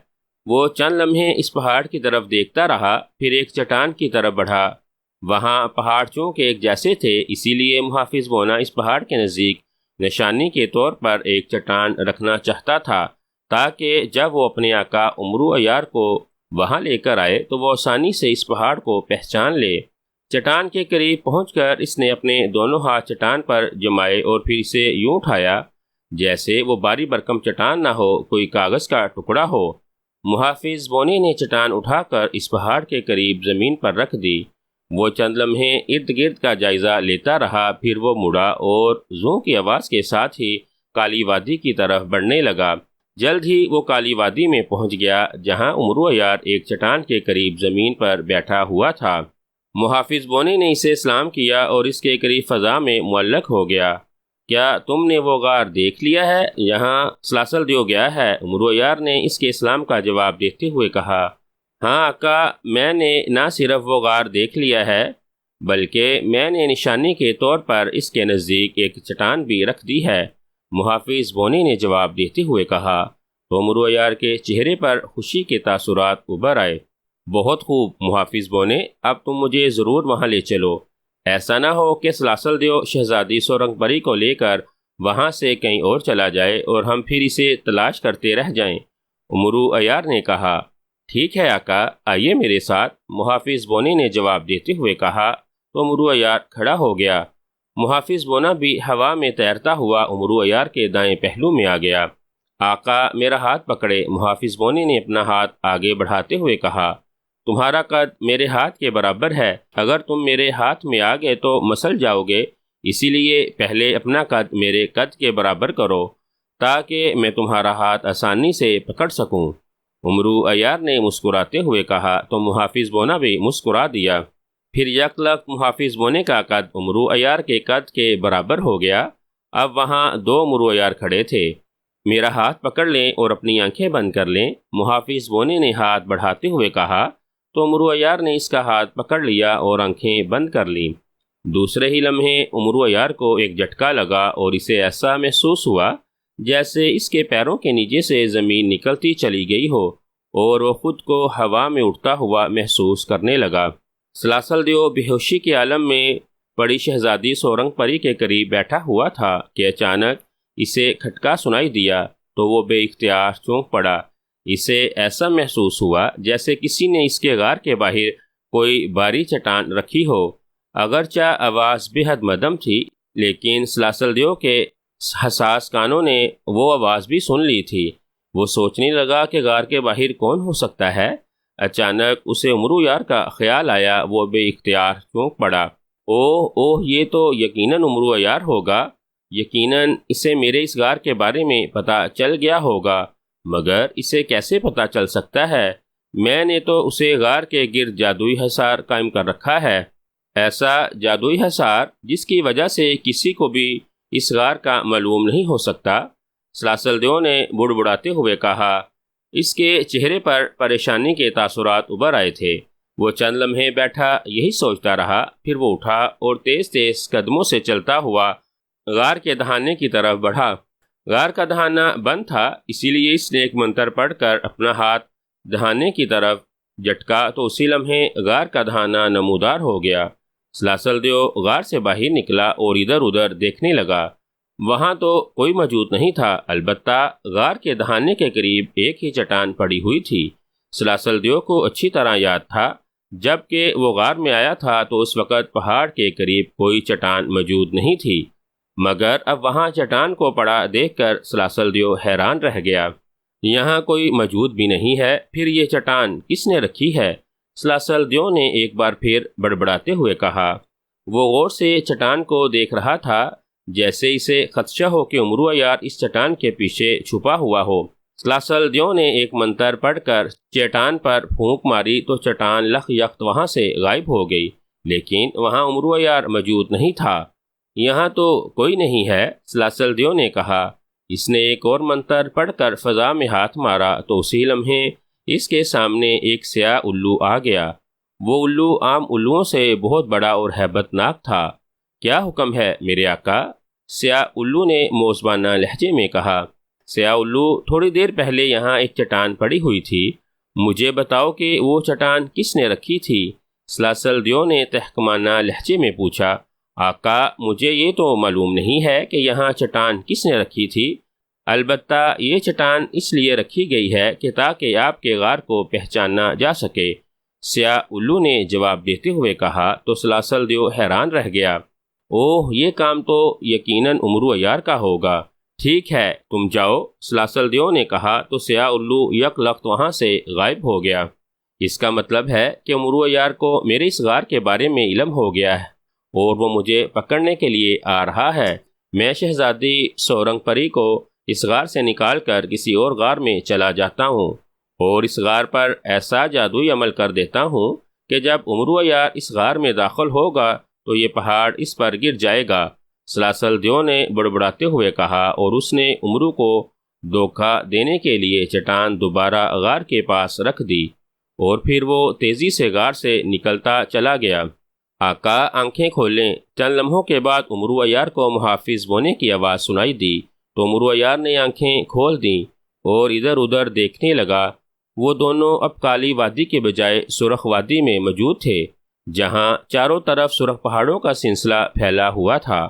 وہ چند لمحے اس پہاڑ کی طرف دیکھتا رہا، پھر ایک چٹان کی طرف بڑھا۔ وہاں پہاڑ چونکہ ایک جیسے تھے اسی لیے محافظ بونا اس پہاڑ کے نزدیک نشانی کے طور پر ایک چٹان رکھنا چاہتا تھا تاکہ جب وہ اپنے آقا امرو عیار کو وہاں لے کر آئے تو وہ آسانی سے اس پہاڑ کو پہچان لے۔ چٹان کے قریب پہنچ کر اس نے اپنے دونوں ہاتھ چٹان پر جمائے اور پھر اسے یوں اٹھایا جیسے وہ باری برکم چٹان نہ ہو، کوئی کاغذ کا ٹکڑا ہو۔ محافظ بونے نے چٹان اٹھا کر اس پہاڑ کے قریب زمین پر رکھ دی۔ وہ چند لمحے ارد گرد کا جائزہ لیتا رہا، پھر وہ مڑا اور زوں کی آواز کے ساتھ ہی کالی وادی کی طرف بڑھنے لگا۔ جلد ہی وہ کالی وادی میں پہنچ گیا جہاں امرو عیار ایک چٹان کے قریب زمین پر بیٹھا ہوا تھا۔ محافظ بونے نے اسے سلام کیا اور اس کے قریب فضا میں معلق ہو گیا۔ کیا تم نے وہ غار دیکھ لیا ہے یہاں سلاسل دیو گیا ہے؟ امرو عیار نے اس کے اسلام کا جواب دیتے ہوئے کہا، ہاں آقا، میں نے نہ صرف وہ غار دیکھ لیا ہے بلکہ میں نے نشانی کے طور پر اس کے نزدیک ایک چٹان بھی رکھ دی ہے، محافظ بونے نے جواب دیتے ہوئے کہا۔ تو امرو عیار کے چہرے پر خوشی کے تاثرات ابھر آئے۔ بہت خوب محافظ بونے، اب تم مجھے ضرور وہاں لے چلو، ایسا نہ ہو کہ سلاسل دیو شہزادی سورنگ پری کو لے کر وہاں سے کہیں اور چلا جائے اور ہم پھر اسے تلاش کرتے رہ جائیں۔ امرو عیار نے کہا، ٹھیک ہے آقا، آئیے میرے ساتھ، محافظ بونے نے جواب دیتے ہوئے کہا۔ تو امرو عیار کھڑا ہو گیا۔ محافظ بونا بھی ہوا میں تیرتا ہوا عمرو عیار کے دائیں پہلو میں آ گیا۔ آقا میرا ہاتھ پکڑے، محافظ بونے نے اپنا ہاتھ آگے بڑھاتے ہوئے کہا۔ تمہارا قد میرے ہاتھ کے برابر ہے، اگر تم میرے ہاتھ میں آ گئے تو مسل جاؤ گے، اسی لیے پہلے اپنا قد میرے قد کے برابر کرو تاکہ میں تمہارا ہاتھ آسانی سے پکڑ سکوں۔ عمرو عیار نے مسکراتے ہوئے کہا تو محافظ بونا بھی مسکرا دیا۔ پھر یک لخت محافظ بونے کا قد عمرو عیار کے قد کے برابر ہو گیا۔ اب وہاں دو عمرو عیار کھڑے تھے۔ میرا ہاتھ پکڑ لیں اور اپنی آنکھیں بند کر لیں، محافظ بونے نے ہاتھ بڑھاتے ہوئے کہا تو عمرو عیار نے اس کا ہاتھ پکڑ لیا اور آنکھیں بند کر لیں۔ دوسرے ہی لمحے عمرو عیار کو ایک جھٹکا لگا اور اسے ایسا محسوس ہوا جیسے اس کے پیروں کے نیچے سے زمین نکلتی چلی گئی ہو اور وہ خود کو ہوا میں اڑتا ہوا محسوس کرنے لگا۔ سلاسل دیو بے ہوشی کے عالم میں پڑی شہزادی سورنگ پری کے قریب بیٹھا ہوا تھا کہ اچانک اسے کھٹکا سنائی دیا تو وہ بے اختیار چونک پڑا۔ اسے ایسا محسوس ہوا جیسے کسی نے اس کے غار کے باہر کوئی بھاری چٹان رکھی ہو۔ اگرچہ آواز بے حد مدھم تھی لیکن سلاسل دیو کے حساس کانوں نے وہ آواز بھی سن لی تھی۔ وہ سوچنے لگا کہ غار کے باہر کون ہو سکتا ہے۔ اچانک اسے عمرو عیار کا خیال آیا، وہ بے اختیار چونک پڑا۔ اوہ یہ تو یقیناً عمرو عیار ہوگا، یقیناً اسے میرے اس غار کے بارے میں پتہ چل گیا ہوگا، مگر اسے کیسے پتہ چل سکتا ہے؟ میں نے تو اسے غار کے گرد جادوئی حصار قائم کر رکھا ہے، ایسا جادوئی حصار جس کی وجہ سے کسی کو بھی اس غار کا معلوم نہیں ہو سکتا۔ سلاسل دیو نے بڑبڑاتے ہوئے کہا۔ اس کے چہرے پر پریشانی کے تاثرات ابھر آئے تھے۔ وہ چند لمحے بیٹھا یہی سوچتا رہا، پھر وہ اٹھا اور تیز تیز قدموں سے چلتا ہوا غار کے دہانے کی طرف بڑھا۔ غار کا دہانہ بند تھا، اسی لیے اس نے ایک منتر پڑھ کر اپنا ہاتھ دہانے کی طرف جھٹکا تو اسی لمحے غار کا دہانہ نمودار ہو گیا۔ سلاسل دیو غار سے باہر نکلا اور ادھر ادھر دیکھنے لگا۔ وہاں تو کوئی موجود نہیں تھا، البتہ غار کے دہانے کے قریب ایک ہی چٹان پڑی ہوئی تھی۔ سلاسل دیو کو اچھی طرح یاد تھا جب کہ وہ غار میں آیا تھا تو اس وقت پہاڑ کے قریب کوئی چٹان موجود نہیں تھی، مگر اب وہاں چٹان کو پڑا دیکھ کر سلاسل دیو حیران رہ گیا۔ یہاں کوئی موجود بھی نہیں ہے، پھر یہ چٹان کس نے رکھی ہے؟ سلاسل دیو نے ایک بار پھر بڑبڑاتے ہوئے کہا۔ وہ غور سے چٹان کو دیکھ رہا تھا جیسے اسے خدشہ ہو کہ عمرو عیار اس چٹان کے پیچھے چھپا ہوا ہو۔ سلاسل دیو نے ایک منتر پڑھ کر چٹان پر پھونک ماری تو چٹان لخ یخت وہاں سے غائب ہو گئی، لیکن وہاں عمرو عیار موجود نہیں تھا۔ یہاں تو کوئی نہیں ہے، سلاسل دیو نے کہا۔ اس نے ایک اور منتر پڑھ کر فضا میں ہاتھ مارا تو اسی لمحے اس کے سامنے ایک سیاہ الو آ گیا۔ وہ الو عام الوؤں سے بہت بڑا اور ہیبت ناک تھا۔ کیا حکم ہے میرے آقا؟ سیاہ الو نے موزبانہ لہجے میں کہا۔ سیاہ الو، تھوڑی دیر پہلے یہاں ایک چٹان پڑی ہوئی تھی، مجھے بتاؤ کہ وہ چٹان کس نے رکھی تھی؟ سلاسل دیو نے تحکمانہ لہجے میں پوچھا۔ آقا مجھے یہ تو معلوم نہیں ہے کہ یہاں چٹان کس نے رکھی تھی، البتہ یہ چٹان اس لیے رکھی گئی ہے کہ تاکہ آپ کے غار کو پہچانا جا سکے، سیاہ الو نے جواب دیتے ہوئے کہا۔ تو سلاسل دیو حیران رہ گیا۔ اوہ یہ کام تو یقیناً عمرو عیار کا ہوگا۔ ٹھیک ہے تم جاؤ، سلاسل دیو نے کہا تو سیاہ الو یک لخت وہاں سے غائب ہو گیا۔ اس کا مطلب ہے کہ عمرو عیار کو میرے اس غار کے بارے میں علم ہو گیا ہے اور وہ مجھے پکڑنے کے لیے آ رہا ہے۔ میں شہزادی سورنگ پری کو اس غار سے نکال کر کسی اور غار میں چلا جاتا ہوں اور اس غار پر ایسا جادوئی عمل کر دیتا ہوں کہ جب عمرو عیار اس غار میں داخل ہوگا تو یہ پہاڑ اس پر گر جائے گا۔ سلاسل دیو نے بڑبڑاتے ہوئے کہا اور اس نے عمرو کو دھوکہ دینے کے لیے چٹان دوبارہ غار کے پاس رکھ دی اور پھر وہ تیزی سے غار سے نکلتا چلا گیا۔ آقا آنکھیں کھولیں۔ چند لمحوں کے بعد عمرو عیار کو محافظ بونے کی آواز سنائی دی تو عمرو عیار نے آنکھیں کھول دیں اور ادھر ادھر دیکھنے لگا۔ وہ دونوں اب کالی وادی کے بجائے سرخ وادی میں موجود تھے، جہاں چاروں طرف سرخ پہاڑوں کا سلسلہ پھیلا ہوا تھا۔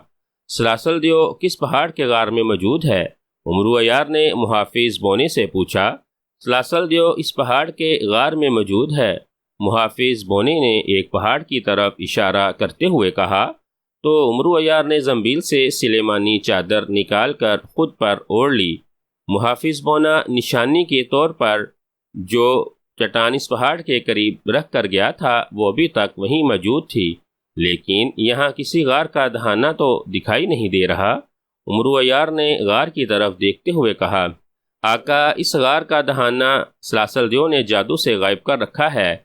سلاسل دیو کس پہاڑ کے غار میں موجود ہے؟ عمرو عیار نے محافظ بونے سے پوچھا۔ سلاسل دیو اس پہاڑ کے غار میں موجود ہے، محافظ بونے نے ایک پہاڑ کی طرف اشارہ کرتے ہوئے کہا۔ تو عمرو عیار نے زنبیل سے سلیمانی چادر نکال کر خود پر اوڑھ لی۔ محافظ بونا نشانی کے طور پر جو چٹان اس پہاڑ کے قریب رکھ کر گیا تھا وہ ابھی تک وہیں موجود تھی، لیکن یہاں کسی غار کا دہانہ تو دکھائی نہیں دے رہا۔ عمرو عیار نے غار کی طرف دیکھتے ہوئے کہا، آقا، اس غار کا دہانہ سلاسل دیو نے جادو سے غائب کر رکھا ہے۔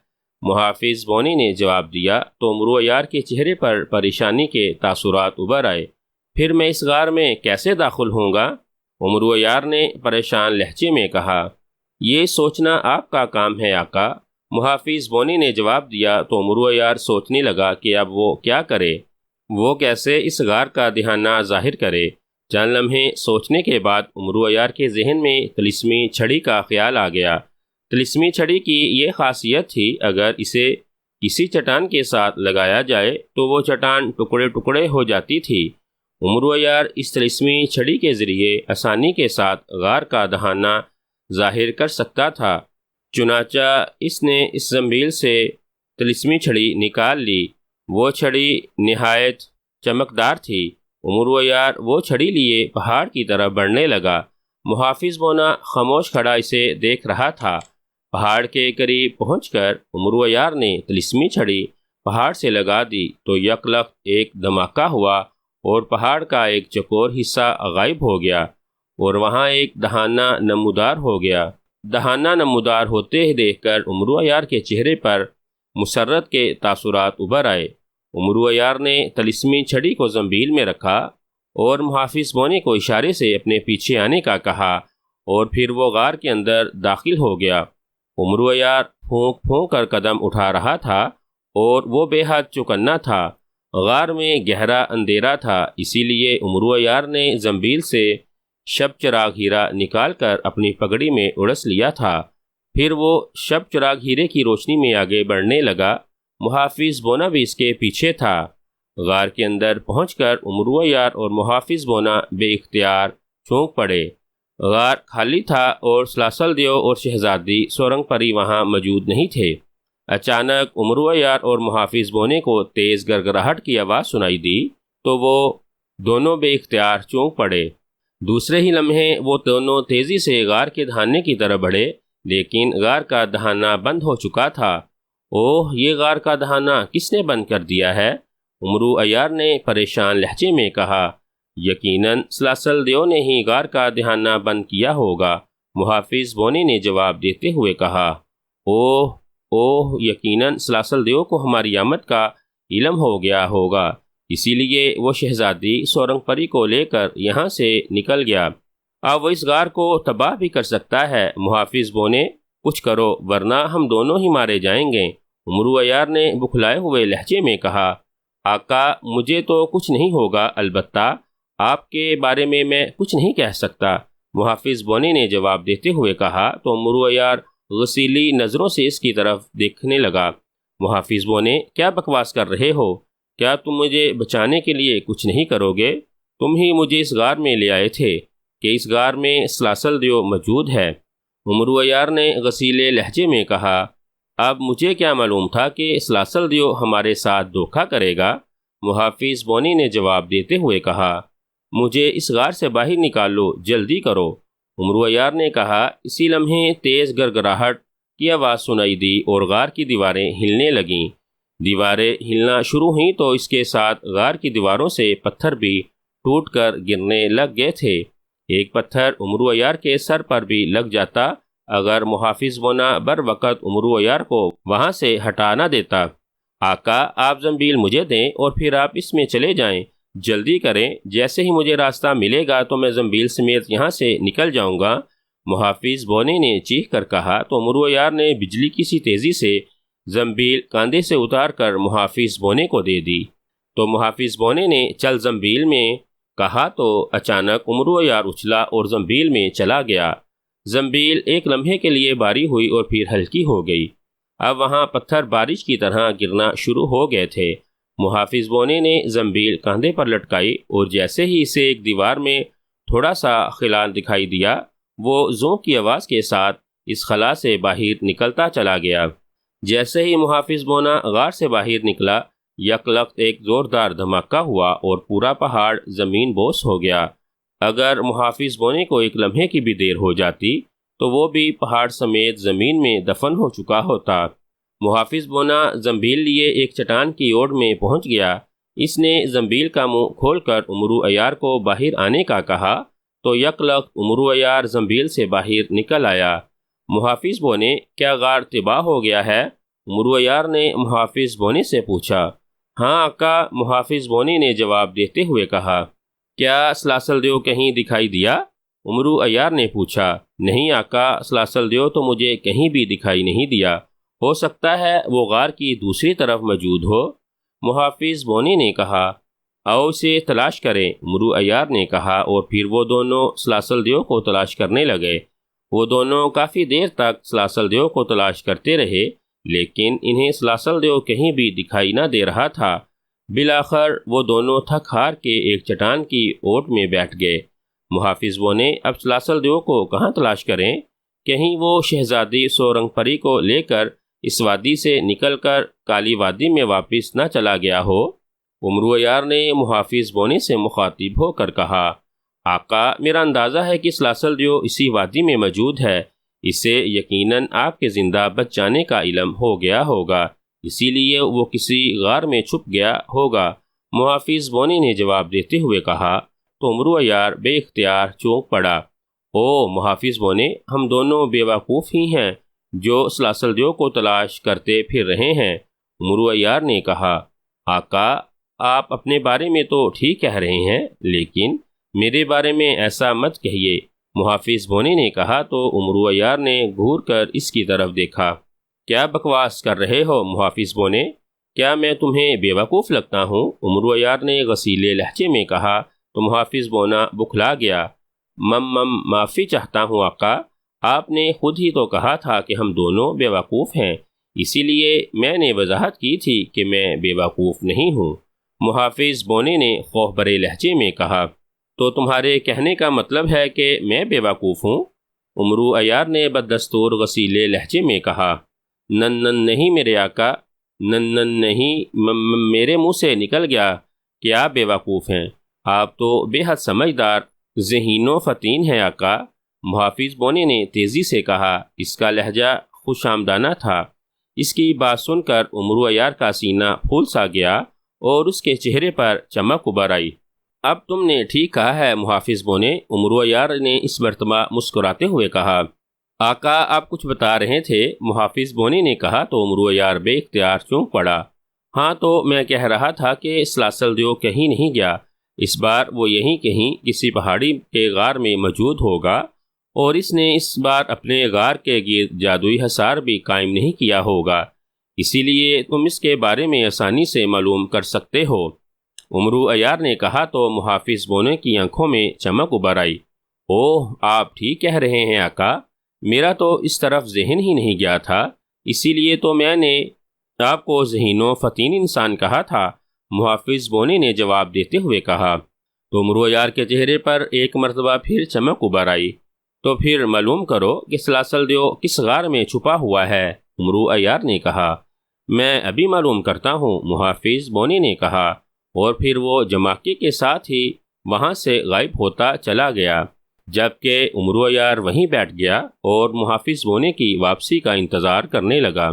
محافظ بونی نے جواب دیا تو عمرو عیار کے چہرے پر پریشانی کے تاثرات ابھر آئے۔ پھر میں اس غار میں کیسے داخل ہوں گا؟ عمرو عیار نے پریشان لہجے میں کہا۔ یہ سوچنا آپ کا کام ہے آقا، محافظ بونی نے جواب دیا تو عمرو عیار سوچنے لگا کہ اب وہ کیا کرے، وہ کیسے اس غار کا دہانہ ظاہر کرے۔ چند لمحے سوچنے کے بعد عمرو عیار کے ذہن میں طلسمی چھڑی کا خیال آ گیا۔ طلسمی چھڑی کی یہ خاصیت تھی، اگر اسے کسی چٹان کے ساتھ لگایا جائے تو وہ چٹان ٹکڑے ٹکڑے ہو جاتی تھی۔ عمرو عیار اس طلسمی چھڑی کے ذریعے آسانی کے ساتھ غار کا دہانہ ظاہر کر سکتا تھا۔ چنانچہ اس نے اس زنبیل سے طلسمی چھڑی نکال لی۔ وہ چھڑی نہایت چمکدار تھی۔ عمرو عیار وہ چھڑی لیے پہاڑ کی طرف بڑھنے لگا۔ محافظ بونا خاموش کھڑا اسے دیکھ رہا تھا۔ پہاڑ کے قریب پہنچ کر عمرو عیار نے طلسمی چھڑی پہاڑ سے لگا دی تو یکلخت ایک دھماکہ ہوا اور پہاڑ کا ایک چکور حصہ غائب ہو گیا اور وہاں ایک دہانہ نمودار ہو گیا۔ دہانہ نمودار ہوتے ہی دیکھ کر عمرو عیار کے چہرے پر مسرت کے تاثرات ابھر آئے۔ عمرو عیار نے طلسمی چھڑی کو زنبیل میں رکھا اور محافظ بونے کو اشارے سے اپنے پیچھے آنے کا کہا اور پھر وہ غار کے اندر داخل ہو گیا۔ عمرو عیار پھونک پھونک کر قدم اٹھا رہا تھا اور وہ بے حد چوکنا تھا۔ غار میں گہرا اندھیرا تھا، اسی لیے عمرو عیار نے زنبیل سے شب چراغ ہیرا نکال کر اپنی پگڑی میں اڑس لیا تھا۔ پھر وہ شب چراغ ہیرے کی روشنی میں آگے بڑھنے لگا۔ محافظ بونا بھی اس کے پیچھے تھا۔ غار کے اندر پہنچ کر عمرو عیار اور محافظ بونا بے اختیار چونک پڑے۔ غار خالی تھا اور سلاسل دیو اور شہزادی سورنگ پری وہاں موجود نہیں تھے۔ اچانک عمرو عیار اور محافظ بونے کو تیز گڑگڑاہٹ کی آواز سنائی دی تو وہ دونوں بے اختیار چونک پڑے۔ دوسرے ہی لمحے وہ دونوں تیزی سے غار کے دہانے کی طرف بڑھے، لیکن غار کا دہانہ بند ہو چکا تھا۔ اوہ، یہ غار کا دہانہ کس نے بند کر دیا ہے؟ عمرو عیار نے پریشان لہجے میں کہا۔ یقیناً سلاسل دیو نے ہی غار کا دہانہ بند کیا ہوگا، محافظ بونے نے جواب دیتے ہوئے کہا۔ اوہ، یقیناً سلاسل دیو کو ہماری آمد کا علم ہو گیا ہوگا، اسی لیے وہ شہزادی سورنگ پری کو لے کر یہاں سے نکل گیا۔ اب وہ اس غار کو تباہ بھی کر سکتا ہے۔ محافظ بونے، کچھ کرو ورنہ ہم دونوں ہی مارے جائیں گے، عمرو عیار نے بکھلائے ہوئے لہجے میں کہا۔ آقا، مجھے تو کچھ نہیں ہوگا، البتہ آپ کے بارے میں کچھ نہیں کہہ سکتا، محافظ بونے نے جواب دیتے ہوئے کہا تو عمرو عیار غسیلی نظروں سے اس کی طرف دیکھنے لگا۔ محافظ بونے، کیا بکواس کر رہے ہو؟ کیا تم مجھے بچانے کے لیے کچھ نہیں کرو گے؟ تم ہی مجھے اس غار میں لے آئے تھے کہ اس غار میں سلاسل دیو موجود ہے، عمرو عیار نے غسیلے لہجے میں کہا۔ اب مجھے کیا معلوم تھا کہ سلاسل دیو ہمارے ساتھ دھوکہ کرے گا، محافظ بونی نے جواب دیتے ہوئے کہا۔ مجھے اس غار سے باہر نکالو، جلدی کرو، عمرو عیار نے کہا۔ اسی لمحے تیز گڑگڑاہٹ کی آواز سنائی دی اور غار کی دیواریں ہلنے لگیں۔ دیواریں ہلنا شروع ہوئیں تو اس کے ساتھ غار کی دیواروں سے پتھر بھی ٹوٹ کر گرنے لگ گئے تھے۔ ایک پتھر عمرو عیار کے سر پر بھی لگ جاتا اگر محافظ بونا بر وقت عمرو عیار کو وہاں سے ہٹا نہ دیتا۔ آقا، آپ زنبیل مجھے دیں اور پھر آپ اس میں چلے جائیں، جلدی کریں، جیسے ہی مجھے راستہ ملے گا تو میں زنبیل سمیت یہاں سے نکل جاؤں گا، محافظ بونے نے چیخ کر کہا تو عمرو عیار نے بجلی کی سی تیزی سے زنبیل کاندھے سے اتار کر محافظ بونے کو دے دی۔ تو محافظ بونے نے چل زنبیل میں کہا تو اچانک عمرو عیار اچھلا اور زنبیل میں چلا گیا۔ زنبیل ایک لمحے کے لیے بھاری ہوئی اور پھر ہلکی ہو گئی۔ اب وہاں پتھر بارش کی طرح گرنا شروع ہو گئے تھے۔ محافظ بونے نے زنبیل کاندھے پر لٹکائی اور جیسے ہی اسے ایک دیوار میں تھوڑا سا خلا دکھائی دیا، وہ زوں کی آواز کے ساتھ اس خلا سے باہر نکلتا چلا گیا۔ جیسے ہی محافظ بونا غار سے باہر نکلا، یکلخت ایک زوردار دھماکہ ہوا اور پورا پہاڑ زمین بوس ہو گیا۔ اگر محافظ بونے کو ایک لمحے کی بھی دیر ہو جاتی تو وہ بھی پہاڑ سمیت زمین میں دفن ہو چکا ہوتا۔ محافظ بونا زنبیل لیے ایک چٹان کی اوڑ میں پہنچ گیا۔ اس نے زنبیل کا منہ کھول کر عمرو عیار کو باہر آنے کا کہا تو یکلخت عمرو عیار زنبیل سے باہر نکل آیا۔ محافظ بونے، کیا غار تباہ ہو گیا ہے؟ عمرو عیار نے محافظ بونے سے پوچھا۔ ہاں آقا، محافظ بونے نے جواب دیتے ہوئے کہا۔ کیا سلاسل دیو کہیں دکھائی دیا؟ عمرو عیار نے پوچھا۔ نہیں آقا، سلاسل دیو تو مجھے کہیں بھی دکھائی نہیں دیا، ہو سکتا ہے وہ غار کی دوسری طرف موجود ہو۔ محافظ بونے نے کہا۔ آؤ اسے تلاش کریں، عمرو عیار نے کہا، اور پھر وہ دونوں سلاسل دیو کو تلاش کرنے لگے۔ وہ دونوں کافی دیر تک سلاسل دیو کو تلاش کرتے رہے، لیکن انہیں سلاسل دیو کہیں بھی دکھائی نہ دے رہا تھا۔ بالآخر وہ دونوں تھک ہار کے ایک چٹان کی اوٹ میں بیٹھ گئے۔ محافظ بونے، اب سلاسل دیو کو کہاں تلاش کریں؟ کہیں وہ شہزادی سورنگ پری کو لے کر اس وادی سے نکل کر کالی وادی میں واپس نہ چلا گیا ہو؟ عمرو عیار نے محافظ بونے سے مخاطب ہو کر کہا۔ آقا، میرا اندازہ ہے کہ سلاسل دیو اسی وادی میں موجود ہے۔ اسے یقیناً آپ کے زندہ بچ جانے کا علم ہو گیا ہوگا، اسی لیے وہ کسی غار میں چھپ گیا ہوگا، محافظ بونے نے جواب دیتے ہوئے کہا تو عمرو عیار بے اختیار چونک پڑا۔ او محافظ بونے، ہم دونوں بیوقوف ہی ہیں جو سلاسل دیو کو تلاش کرتے پھر رہے ہیں، عمرو عیار نے کہا۔ آقا، آپ اپنے بارے میں تو ٹھیک کہہ رہے ہیں، لیکن میرے بارے میں ایسا مت کہیے، محافظ بونے نے کہا تو عمرو عیار نے گھور کر اس کی طرف دیکھا۔ کیا بکواس کر رہے ہو محافظ بونے؟ کیا میں تمہیں بیوقوف لگتا ہوں؟ عمرو عیار نے غصیلے لہجے میں کہا تو محافظ بونا بکھلا گیا۔ معافی چاہتا ہوں آقا، آپ نے خود ہی تو کہا تھا کہ ہم دونوں بیوقوف ہیں، اسی لیے میں نے وضاحت کی تھی کہ میں بیوقوف نہیں ہوں، محافظ بونے نے خوف بھرے لہجے میں کہا۔ تو تمہارے کہنے کا مطلب ہے کہ میں بیوقوف ہوں؟ عمرو عیار نے بدستور غصیلے لہجے میں کہا۔ نن نہیں میرے آقا، نن نہیں، میرے منہ سے نکل گیا کہ آپ بیوقوف ہیں، آپ تو بے حد سمجھدار، ذہین و فطین ہیں آقا، محافظ بونے نے تیزی سے کہا۔ اس کا لہجہ خوش آمدانہ تھا۔ اس کی بات سن کر عمرو عیار کا سینہ پھول سا گیا اور اس کے چہرے پر چمک ابھر آئی۔ اب تم نے ٹھیک کہا ہے محافظ بونے، عمرو عیار نے اس مرتبہ مسکراتے ہوئے کہا۔ آقا، آپ کچھ بتا رہے تھے، محافظ بونے نے کہا تو عمرو عیار بے اختیار چونک پڑا۔ ہاں، تو میں کہہ رہا تھا کہ سلاسل دیو کہیں نہیں گیا، اس بار وہ یہیں کہیں کسی پہاڑی کے غار میں موجود ہوگا، اور اس نے اس بار اپنے غار کے گرد جادوئی حصار بھی قائم نہیں کیا ہوگا، اسی لیے تم اس کے بارے میں آسانی سے معلوم کر سکتے ہو، عمرو عیار نے کہا تو محافظ بونے کی آنکھوں میں چمک ابھر آئی۔ اوہ، آپ ٹھیک کہہ رہے ہیں آقا، میرا تو اس طرف ذہن ہی نہیں گیا تھا، اسی لیے تو میں نے آپ کو ذہین و فطین انسان کہا تھا، محافظ بونے نے جواب دیتے ہوئے کہا۔ تو عمرو عیار کے چہرے پر ایک مرتبہ پھر چمک ابھر آئی۔ تو پھر معلوم کرو کہ سلاسل دیو کس غار میں چھپا ہوا ہے، عمرو عیار نے کہا۔ میں ابھی معلوم کرتا ہوں، محافظ بونے نے کہا، اور پھر وہ جماکے کے ساتھ ہی وہاں سے غائب ہوتا چلا گیا، جبکہ عمرو عیار وہیں بیٹھ گیا اور محافظ بونے کی واپسی کا انتظار کرنے لگا۔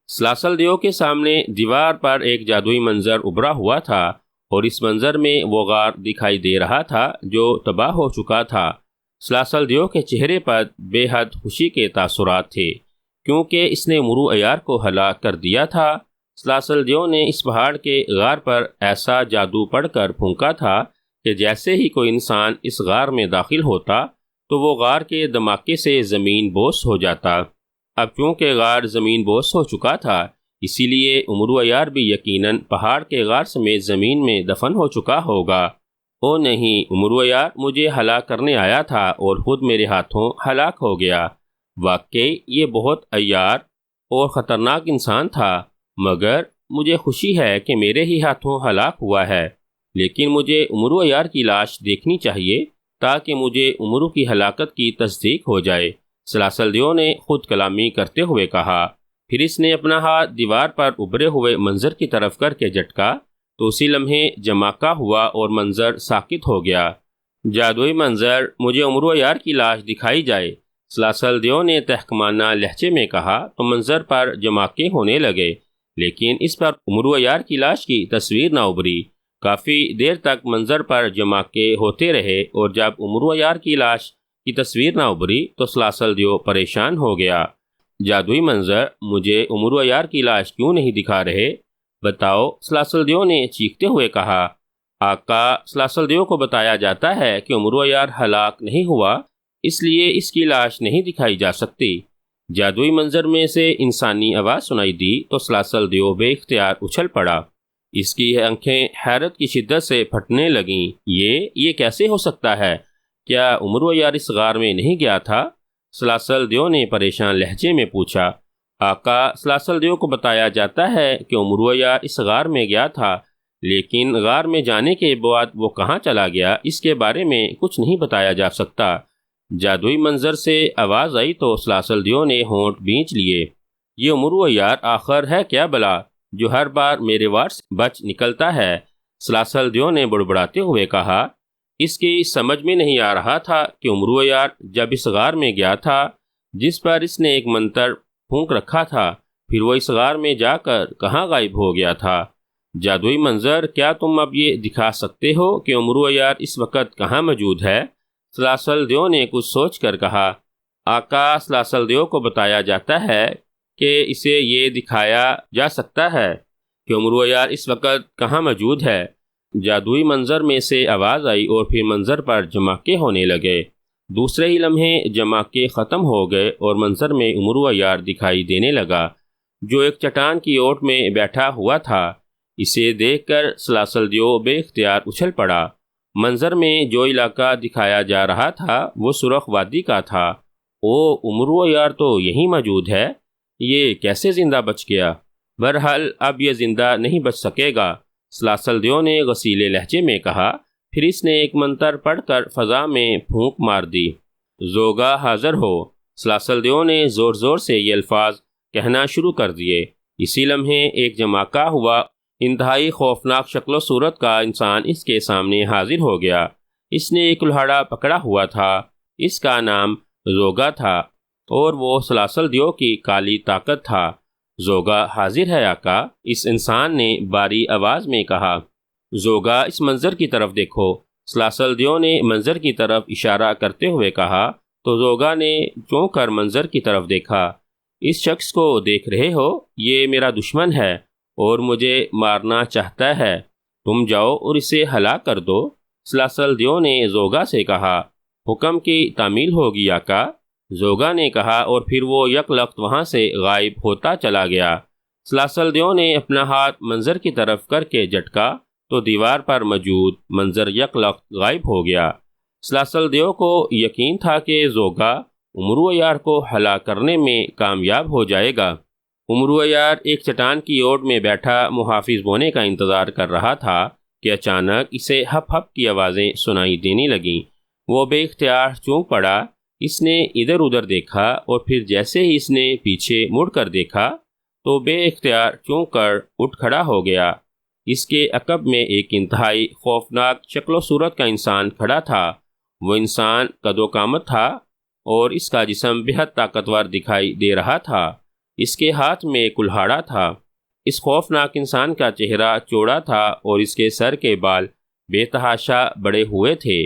سلاسل دیو کے سامنے دیوار پر ایک جادوئی منظر ابھرا ہوا تھا، اور اس منظر میں وہ غار دکھائی دے رہا تھا جو تباہ ہو چکا تھا۔ سلاسل دیو کے چہرے پر بے حد خوشی کے تاثرات تھے، کیونکہ اس نے عمرو عیار کو ہلاک کر دیا تھا۔ سلاسل دیو نے اس پہاڑ کے غار پر ایسا جادو پڑھ کر پھونکا تھا کہ جیسے ہی کوئی انسان اس غار میں داخل ہوتا تو وہ غار کے دھماکے سے زمین بوس ہو جاتا۔ اب چونکہ غار زمین بوس ہو چکا تھا، اسی لیے عمرو عیار بھی یقیناً پہاڑ کے غار سمیت زمین میں دفن ہو چکا ہوگا۔ او نہیں، عمرو عیار مجھے ہلاک کرنے آیا تھا اور خود میرے ہاتھوں ہلاک ہو گیا۔ واقعی یہ بہت عیار اور خطرناک انسان تھا، مگر مجھے خوشی ہے کہ میرے ہی ہاتھوں ہلاک ہوا ہے، لیکن مجھے عمرو عیار کی لاش دیکھنی چاہیے تاکہ مجھے عمرو کی ہلاکت کی تصدیق ہو جائے، سلاسل دیو نے خود کلامی کرتے ہوئے کہا۔ پھر اس نے اپنا ہاتھ دیوار پر ابھرے ہوئے منظر کی طرف کر کے جھٹکا تو اسی لمحے جماکا ہوا اور منظر ساکت ہو گیا۔ جادوئی منظر، مجھے عمرو عیار کی لاش دکھائی جائے، سلاسل دیو نے تحکمانہ لہجے میں کہا تو منظر پر جماکے ہونے لگے، لیکن اس پر عمرو عیار کی لاش کی تصویر نہ ابھری۔ کافی دیر تک منظر پر جماکے ہوتے رہے اور جب عمرو عیار کی لاش کی تصویر نہ ابھری تو سلاسل دیو پریشان ہو گیا۔ جادوئی منظر، مجھے عمرو عیار کی لاش کیوں نہیں دکھا رہے؟ بتاؤ، سلاسل دیو نے چیختے ہوئے کہا۔ آقا، سلاسل دیو کو بتایا جاتا ہے کہ عمرو عیار ہلاک نہیں ہوا، اس لیے اس کی لاش نہیں دکھائی جا سکتی۔ جادوئی منظر میں سے انسانی آواز سنائی دی تو سلاسل دیو بے اختیار اچھل پڑا۔ اس کی آنکھیں حیرت کی شدت سے پھٹنے لگیں۔ یہ کیسے ہو سکتا ہے؟ کیا عمرو عیار اس غار میں نہیں گیا تھا؟ سلاسل دیو نے پریشان لہجے میں پوچھا۔ آقا، سلاسل دیو کو بتایا جاتا ہے کہ عمرو عیار اس غار میں گیا تھا، لیکن غار میں جانے کے بعد وہ کہاں چلا گیا اس کے بارے میں کچھ نہیں بتایا جا سکتا۔ جادوئی منظر سے آواز آئی تو سلاسل دیو نے ہونٹ بھینچ لیے۔ یہ عمرو عیار آخر ہے کیا بلا جو ہر بار میرے وار سے بچ نکلتا ہے؟ سلاسل دیو نے بڑبڑاتے ہوئے کہا۔ اس کی سمجھ میں نہیں آ رہا تھا کہ عمرو عیار جب اس غار میں گیا تھا جس پر اس نے ایک منتر پھونک رکھا تھا، پھر وہ اس غار میں جا کر کہاں غائب ہو گیا تھا؟ جادوئی منظر، کیا تم اب یہ دکھا سکتے ہو کہ عمرو عیار اس وقت کہاں موجود ہے؟ سلاسل دیو نے کچھ سوچ کر کہا۔ آقا، سلاسل دیو کو بتایا جاتا ہے کہ اسے یہ دکھایا جا سکتا ہے کہ عمرو عیار اس وقت کہاں موجود ہے۔ جادوئی منظر میں سے آواز آئی اور پھر منظر پر جماکے ہونے لگے۔ دوسرے ہی لمحے جماکے ختم ہو گئے اور منظر میں عمرو عیار دکھائی دینے لگا جو ایک چٹان کی اوٹ میں بیٹھا ہوا تھا۔ اسے دیکھ کر سلاسل دیو بے اختیار اچھل پڑا۔ منظر میں جو علاقہ دکھایا جا رہا تھا وہ سرخ وادی کا تھا۔ عمرو عیار تو یہیں موجود ہے، یہ کیسے زندہ بچ گیا؟ بہرحال اب یہ زندہ نہیں بچ سکے گا، سلاسل دیو نے غصیلے لہجے میں کہا۔ پھر اس نے ایک منتر پڑھ کر فضا میں پھونک مار دی۔ زوگا حاضر ہو۔ سلاسل دیو نے زور زور سے یہ الفاظ کہنا شروع کر دیے۔ اسی لمحے ایک جماکا ہوا انتہائی خوفناک شکل و صورت کا انسان اس کے سامنے حاضر ہو گیا۔ اس نے ایک کلہاڑا پکڑا ہوا تھا۔ اس کا نام زوگا تھا اور وہ سلاسل دیو کی کالی طاقت تھا۔ زوگا حاضر ہے آقا، اس انسان نے باری آواز میں کہا۔ زوگا، اس منظر کی طرف دیکھو، سلاسل دیو نے منظر کی طرف اشارہ کرتے ہوئے کہا تو زوگا نے چونک کر منظر کی طرف دیکھا۔ اس شخص کو دیکھ رہے ہو؟ یہ میرا دشمن ہے اور مجھے مارنا چاہتا ہے، تم جاؤ اور اسے ہلاک کر دو۔ سلاسل دیو نے زوگا سے کہا۔ حکم کی تعمیل ہوگی آقا، زوگا نے کہا اور پھر وہ یک لخت وہاں سے غائب ہوتا چلا گیا۔ سلاسل دیو نے اپنا ہاتھ منظر کی طرف کر کے جھٹکا تو دیوار پر موجود منظر یک لخت غائب ہو گیا۔ سلاسل دیو کو یقین تھا کہ زوگا عمرو عیار کو ہلاک کرنے میں کامیاب ہو جائے گا۔ عمرو عیار ایک چٹان کی اوٹ میں بیٹھا محافظ بونے کا انتظار کر رہا تھا کہ اچانک اسے ہپ ہپ کی آوازیں سنائی دینے لگیں۔ وہ بے اختیار چونک پڑا۔ اس نے ادھر ادھر دیکھا اور پھر جیسے ہی اس نے پیچھے مڑ کر دیکھا تو بے اختیار چونک کر اٹھ کھڑا ہو گیا۔ اس کے عقب میں ایک انتہائی خوفناک شکل و صورت کا انسان کھڑا تھا۔ وہ انسان قد و قامت تھا اور اس کا جسم بہت طاقتور دکھائی دے رہا تھا۔ اس کے ہاتھ میں ایک کلہاڑا تھا۔ اس خوفناک انسان کا چہرہ چوڑا تھا اور اس کے سر کے بال بے تحاشا بڑے ہوئے تھے۔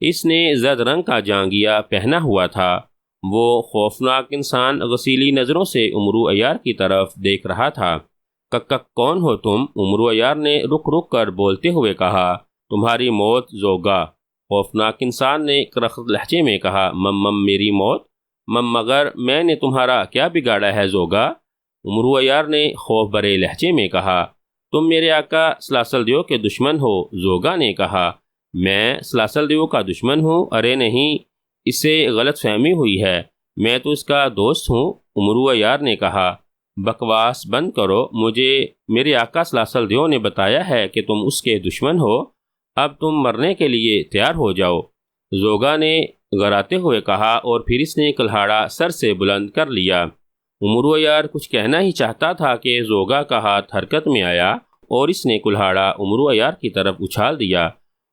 اس نے زرد رنگ کا جانگیا پہنا ہوا تھا۔ وہ خوفناک انسان غسیلی نظروں سے عمرو عیار کی طرف دیکھ رہا تھا۔ کون ہو تم؟ عمرو عیار نے رک رک کر بولتے ہوئے کہا۔ تمہاری موت زوگا، خوفناک انسان نے کرخت لہجے میں کہا۔ میری موت؟ مگر میں نے تمہارا کیا بگاڑا ہے زوگا؟ عمرو عیار نے خوف بھرے لہجے میں کہا۔ تم میرے آقا سلاسل دیو کے دشمن ہو، زوگا نے کہا۔ میں سلاسل دیو کا دشمن ہوں؟ ارے نہیں، اسے غلط فہمی ہوئی ہے، میں تو اس کا دوست ہوں، عمرو عیار نے کہا۔ بکواس بند کرو، مجھے میرے آقا سلاسل دیو نے بتایا ہے کہ تم اس کے دشمن ہو، اب تم مرنے کے لیے تیار ہو جاؤ، زوگا نے گراتے ہوئے کہا اور پھر اس نے کلہاڑا سر سے بلند کر لیا۔ عمرو عیار کچھ کہنا ہی چاہتا تھا کہ زوگا کا ہاتھ حرکت میں آیا اور اس نے کلہاڑا عمرو عیار کی طرف اچھال دیا۔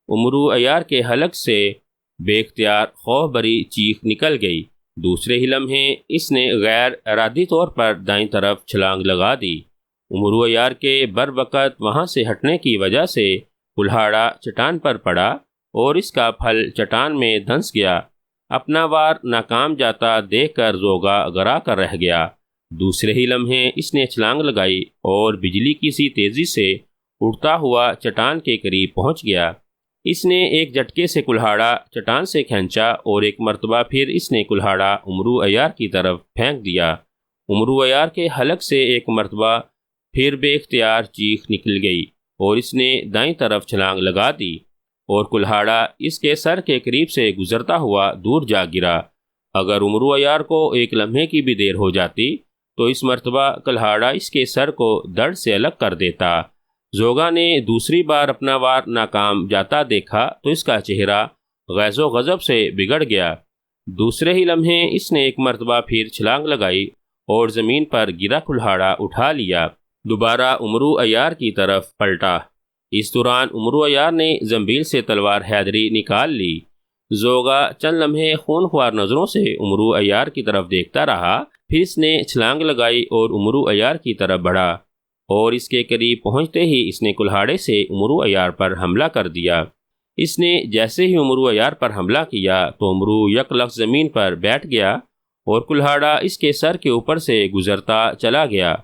عمرو عیار کے حلق سے بے اختیار خوف بری چیخ نکل گئی۔ دوسرے ہی لمحے اس نے غیر ارادی طور پر دائیں طرف چھلانگ لگا دی۔ عمرو عیار کے بروقت وہاں سے ہٹنے کی وجہ سے کلہاڑا چٹان پر پڑا اور اس کا پھل چٹان میں دھنس گیا۔ اپنا وار ناکام جاتا دیکھ کر زوگا گرا کر رہ گیا۔ دوسرے ہی لمحے اس نے چھلانگ لگائی اور بجلی کی سی تیزی سے اڑتا ہوا چٹان کے قریب پہنچ گیا۔ اس نے ایک جھٹکے سے کلہاڑا چٹان سے کھینچا اور ایک مرتبہ پھر اس نے کلہاڑا عمرو عیار کی طرف پھینک دیا۔ عمرو عیار کے حلق سے ایک مرتبہ پھر بے اختیار چیخ نکل گئی اور اس نے دائیں طرف چھلانگ لگا دی اور کلہاڑا اس کے سر کے قریب سے گزرتا ہوا دور جا گرا۔ اگر عمرو عیار کو ایک لمحے کی بھی دیر ہو جاتی تو اس مرتبہ کلہاڑا اس کے سر کو دڑ سے الگ کر دیتا۔ زوگا نے دوسری بار اپنا وار ناکام جاتا دیکھا تو اس کا چہرہ غیظ و غضب سے بگڑ گیا۔ دوسرے ہی لمحے اس نے ایک مرتبہ پھر چھلانگ لگائی اور زمین پر گرا کلہاڑا اٹھا لیا۔ دوبارہ عمرو عیار کی طرف پلٹا۔ اس دوران عمرو عیار نے زنبیل سے تلوار حیدری نکال لی۔ زوگا چند لمحے خون خوار نظروں سے عمرو عیار کی طرف دیکھتا رہا، پھر اس نے چھلانگ لگائی اور عمرو عیار کی طرف بڑھا اور اس کے قریب پہنچتے ہی اس نے کلہاڑے سے عمرو عیار پر حملہ کر دیا۔ اس نے جیسے ہی عمرو عیار پر حملہ کیا تو عمرو یک لخت زمین پر بیٹھ گیا اور کلہاڑا اس کے سر کے اوپر سے گزرتا چلا گیا۔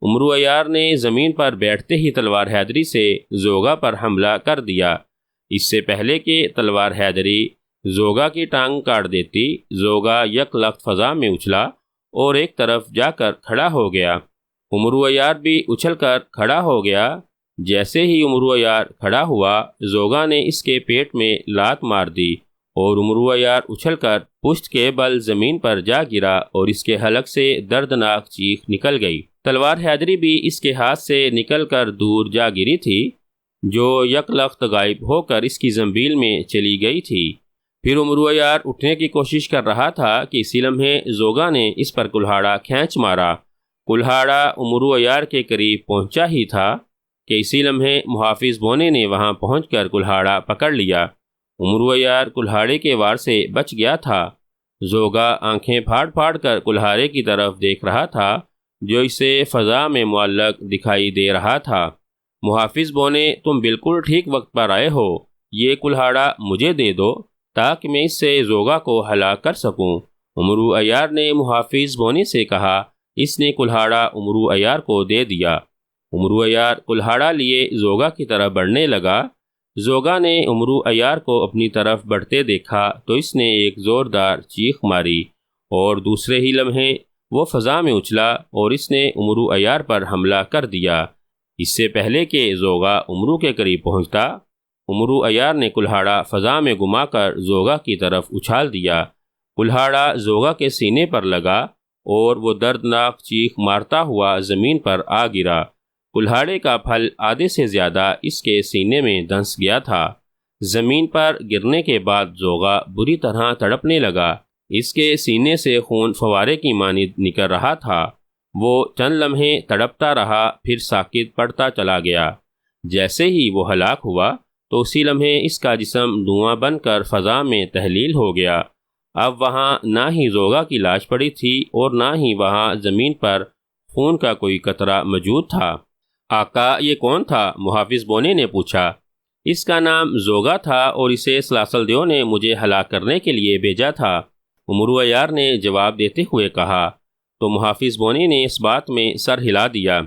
عمرو عیار نے زمین پر بیٹھتے ہی تلوار حیدری سے زوگا پر حملہ کر دیا۔ اس سے پہلے کہ تلوار حیدری زوگا کی ٹانگ کاٹ دیتی، زوگا یک لخت فضا میں اچھلا اور ایک طرف جا کر کھڑا ہو گیا۔ عمرو عیار بھی اچھل کر کھڑا ہو گیا۔ جیسے ہی عمرو عیار کھڑا ہوا، زوگا نے اس کے پیٹ میں لات مار دی اور عمرو عیار اچھل کر پشت کے بل زمین پر جا گرا اور اس کے حلق سے دردناک چیخ نکل گئی۔ تلوار حیدری بھی اس کے ہاتھ سے نکل کر دور جا گری تھی، جو یک لخت غائب ہو کر اس کی زنبیل میں چلی گئی تھی۔ پھر عمرو عیار اٹھنے کی کوشش کر رہا تھا کہ اسی لمحے زوگا نے اس پر کلہاڑا کھینچ مارا۔ کلہاڑا عمرو عیار کے قریب پہنچا ہی تھا کہ اسی لمحے محافظ بونے نے وہاں پہنچ کر کلہاڑا پکڑ لیا۔ عمرو عیار کلہاڑے کے وار سے بچ گیا تھا۔ زوگا آنکھیں پھاڑ پھاڑ کر کلہاڑے کی طرف دیکھ رہا تھا جو اسے فضا میں معلق دکھائی دے رہا تھا۔ محافظ بونے، تم بالکل ٹھیک وقت پر آئے ہو۔ یہ کلہاڑا مجھے دے دو تاکہ میں اس سے زوگا کو ہلاک کر سکوں۔ عمرو عیار نے محافظ بونے سے کہا۔ اس نے کلہاڑا عمرو عیار کو دے دیا۔ عمرو عیار کلہاڑا لیے زوگا کی طرف بڑھنے لگا۔ زوگا نے عمرو عیار کو اپنی طرف بڑھتے دیکھا تو اس نے ایک زوردار چیخ ماری اور دوسرے ہی لمحے وہ فضا میں اچھلا اور اس نے عمرو عیار پر حملہ کر دیا۔ اس سے پہلے کہ زوگا عمرو کے قریب پہنچتا، عمرو عیار نے کلہاڑا فضا میں گما کر زوگا کی طرف اچھال دیا۔ کلہاڑا زوگا کے سینے پر لگا اور وہ دردناک چیخ مارتا ہوا زمین پر آ گرا۔ کلہاڑے کا پھل آدھے سے زیادہ اس کے سینے میں دھنس گیا تھا۔ زمین پر گرنے کے بعد زوگا بری طرح تڑپنے لگا۔ اس کے سینے سے خون فوارے کی مانند نکل رہا تھا۔ وہ چند لمحے تڑپتا رہا، پھر ساکت پڑتا چلا گیا۔ جیسے ہی وہ ہلاک ہوا تو اسی لمحے اس کا جسم دھواں بن کر فضا میں تحلیل ہو گیا۔ اب وہاں نہ ہی زوگا کی لاش پڑی تھی اور نہ ہی وہاں زمین پر خون کا کوئی قطرہ موجود تھا۔ آقا، یہ کون تھا؟ محافظ بونے نے پوچھا۔ اس کا نام زوگا تھا اور اسے سلاسل دیو نے مجھے ہلاک کرنے کے لیے بھیجا تھا، عمرو عیار نے جواب دیتے ہوئے کہا۔ تو محافظ بونے نے اس بات میں سر ہلا دیا۔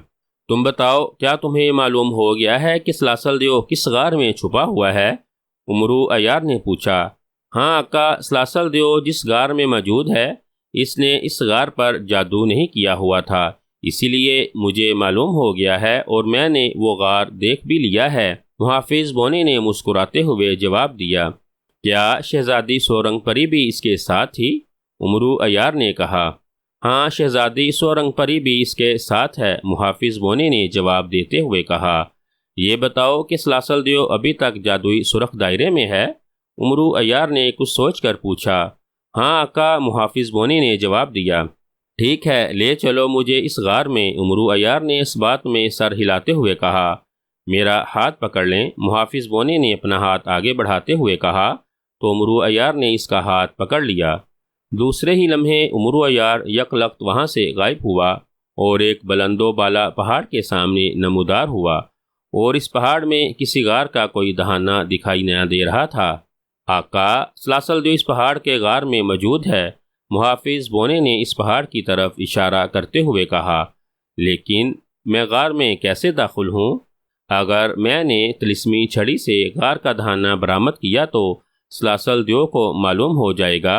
تم بتاؤ، کیا تمہیں معلوم ہو گیا ہے کہ سلاسل دیو کس غار میں چھپا ہوا ہے؟ عمرو عیار نے پوچھا۔ ہاں آقا، سلاسل دیو جس غار میں موجود ہے، اس نے اس غار پر جادو نہیں کیا ہوا تھا، اسی لیے مجھے معلوم ہو گیا ہے اور میں نے وہ غار دیکھ بھی لیا ہے، محافظ بونے نے مسکراتے ہوئے جواب دیا۔ کیا شہزادی سورنگ پری بھی اس کے ساتھ تھی؟ عمرو عیار نے کہا۔ ہاں، شہزادی سورنگ پری بھی اس کے ساتھ ہے، محافظ بونے نے جواب دیتے ہوئے کہا۔ یہ بتاؤ کہ سلاسل دیو ابھی تک جادوئی سرخ دائرے میں ہے؟ عمرو عیار نے کچھ سوچ کر پوچھا۔ ہاں آقا، محافظ بونے نے جواب دیا۔ ٹھیک ہے، لے چلو مجھے اس غار میں۔ امرو عیار نے اس بات میں سر ہلاتے ہوئے کہا۔ میرا ہاتھ پکڑ لیں، محافظ بونے نے اپنا ہاتھ آگے بڑھاتے ہوئے کہا تو امرو عیار نے اس کا ہاتھ پکڑ لیا۔ دوسرے ہی لمحے امرو عیار یک لخت وہاں سے غائب ہوا اور ایک بلند و بالا پہاڑ کے سامنے نمودار ہوا، اور اس پہاڑ میں کسی غار کا کوئی دہانہ دکھائی نہ دے رہا تھا۔ آقا، سلاسل جو اس پہاڑ کے غار میں موجود ہے، محافظ بونے نے اس پہاڑ کی طرف اشارہ کرتے ہوئے کہا۔ لیکن میں غار میں کیسے داخل ہوں؟ اگر میں نے طلسمی چھڑی سے غار کا دہانہ برآمد کیا تو سلاسل دیو کو معلوم ہو جائے گا،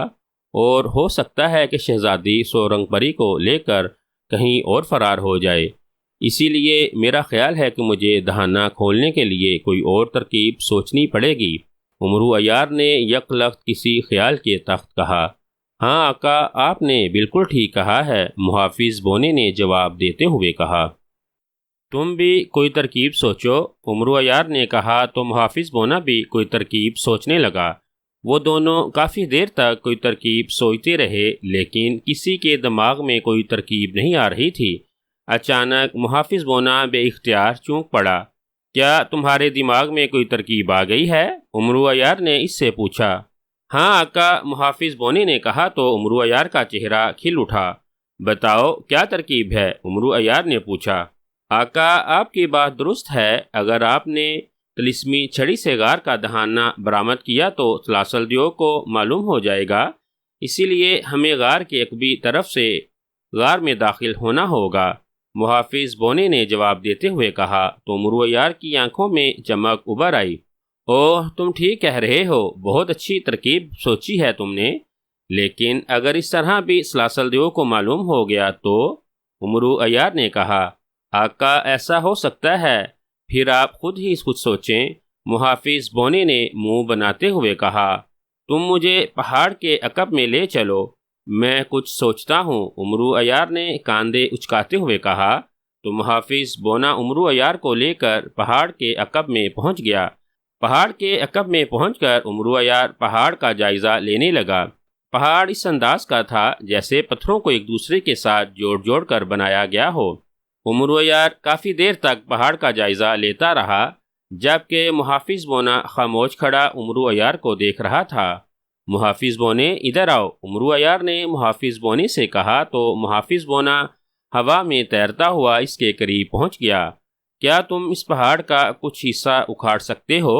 اور ہو سکتا ہے کہ شہزادی سورنگ پری کو لے کر کہیں اور فرار ہو جائے۔ اسی لیے میرا خیال ہے کہ مجھے دہانہ کھولنے کے لیے کوئی اور ترکیب سوچنی پڑے گی۔ امرو عیار نے یک لخت کسی خیال کے تخت کہا۔ ہاں آقا، آپ نے بالکل ٹھیک کہا ہے، محافظ بونے نے جواب دیتے ہوئے کہا۔ تم بھی کوئی ترکیب سوچو، امرو عیار نے کہا تو محافظ بونا بھی کوئی ترکیب سوچنے لگا۔ وہ دونوں کافی دیر تک کوئی ترکیب سوچتے رہے، لیکن کسی کے دماغ میں کوئی ترکیب نہیں آ رہی تھی۔ اچانک محافظ بونا بے اختیار چونک پڑا۔ کیا تمہارے دماغ میں کوئی ترکیب آ گئی ہے؟ امرو عیار نے اس سے پوچھا۔ ہاں آقا، محافظ بونے نے کہا تو امرو عیار کا چہرہ کھل اٹھا۔ بتاؤ کیا ترکیب ہے؟ امرو عیار نے پوچھا۔ آقا، آپ کی بات درست ہے، اگر آپ نے طلسمی چھڑی سے غار کا دہانہ برآمد کیا تو سلاسل دیو کو معلوم ہو جائے گا، اسی لیے ہمیں غار کے عقبی طرف سے غار میں داخل ہونا ہوگا، محافظ بونے نے جواب دیتے ہوئے کہا تو امرو عیار کی آنکھوں میں چمک ابھر آئی۔ اوہ، تم ٹھیک کہہ رہے ہو، بہت اچھی ترکیب سوچی ہے تم نے، لیکن اگر اس طرح بھی سلاسل دیو کو معلوم ہو گیا تو؟ امرو عیار نے کہا۔ آقا، ایسا ہو سکتا ہے، پھر آپ خود ہی کچھ سوچیں، محافظ بونے نے منہ بناتے ہوئے کہا۔ تم مجھے پہاڑ کے عقب میں لے چلو، میں کچھ سوچتا ہوں، امرو عیار نے کاندھے اچکاتے ہوئے کہا تو محافظ بونا امرو عیار کو لے کر پہاڑ کے عقب میں پہنچ گیا۔ پہاڑ کے عقب میں پہنچ کر امرو عیار پہاڑ کا جائزہ لینے لگا۔ پہاڑ اس انداز کا تھا جیسے پتھروں کو ایک دوسرے کے ساتھ جوڑ جوڑ کر بنایا گیا ہو۔ امرو عیار کافی دیر تک پہاڑ کا جائزہ لیتا رہا، جبکہ محافظ بونا خاموش کھڑا امرو عیار کو دیکھ رہا تھا۔ محافظ بونے، ادھر آؤ، امرو عیار نے محافظ بونے سے کہا تو محافظ بونا ہوا میں تیرتا ہوا اس کے قریب پہنچ گیا۔ کیا تم اس پہاڑ کا کچھ حصہ اکھاڑ سکتے ہو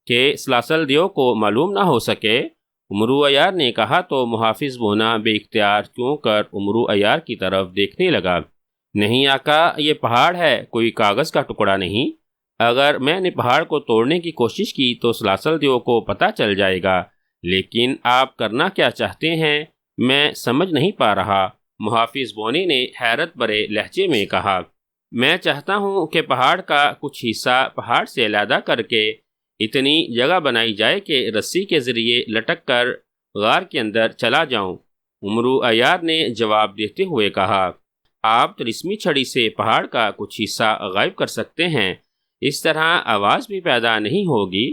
کہ سلاسل دیو کو معلوم نہ ہو سکے؟ امرو عیار نے کہا تو محافظ بونا بے اختیار چونک کر امرو عیار کی طرف دیکھنے لگا۔ نہیں آقا، یہ پہاڑ ہے، کوئی کاغذ کا ٹکڑا نہیں۔ اگر میں نے پہاڑ کو توڑنے کی کوشش کی تو سلاسل دیو کو پتہ چل جائے گا، لیکن آپ کرنا کیا چاہتے ہیں میں سمجھ نہیں پا رہا، محافظ بونے نے حیرت بھرے لہجے میں کہا۔ میں چاہتا ہوں کہ پہاڑ کا کچھ حصہ پہاڑ سے علیحدہ کر کے اتنی جگہ بنائی جائے کہ رسی کے ذریعے لٹک کر غار کے اندر چلا جاؤں، امرو عیار نے جواب دیتے ہوئے کہا۔ آپ طلسمی چھڑی سے پہاڑ کا کچھ حصہ غائب کر سکتے ہیں، اس طرح آواز بھی پیدا نہیں ہوگی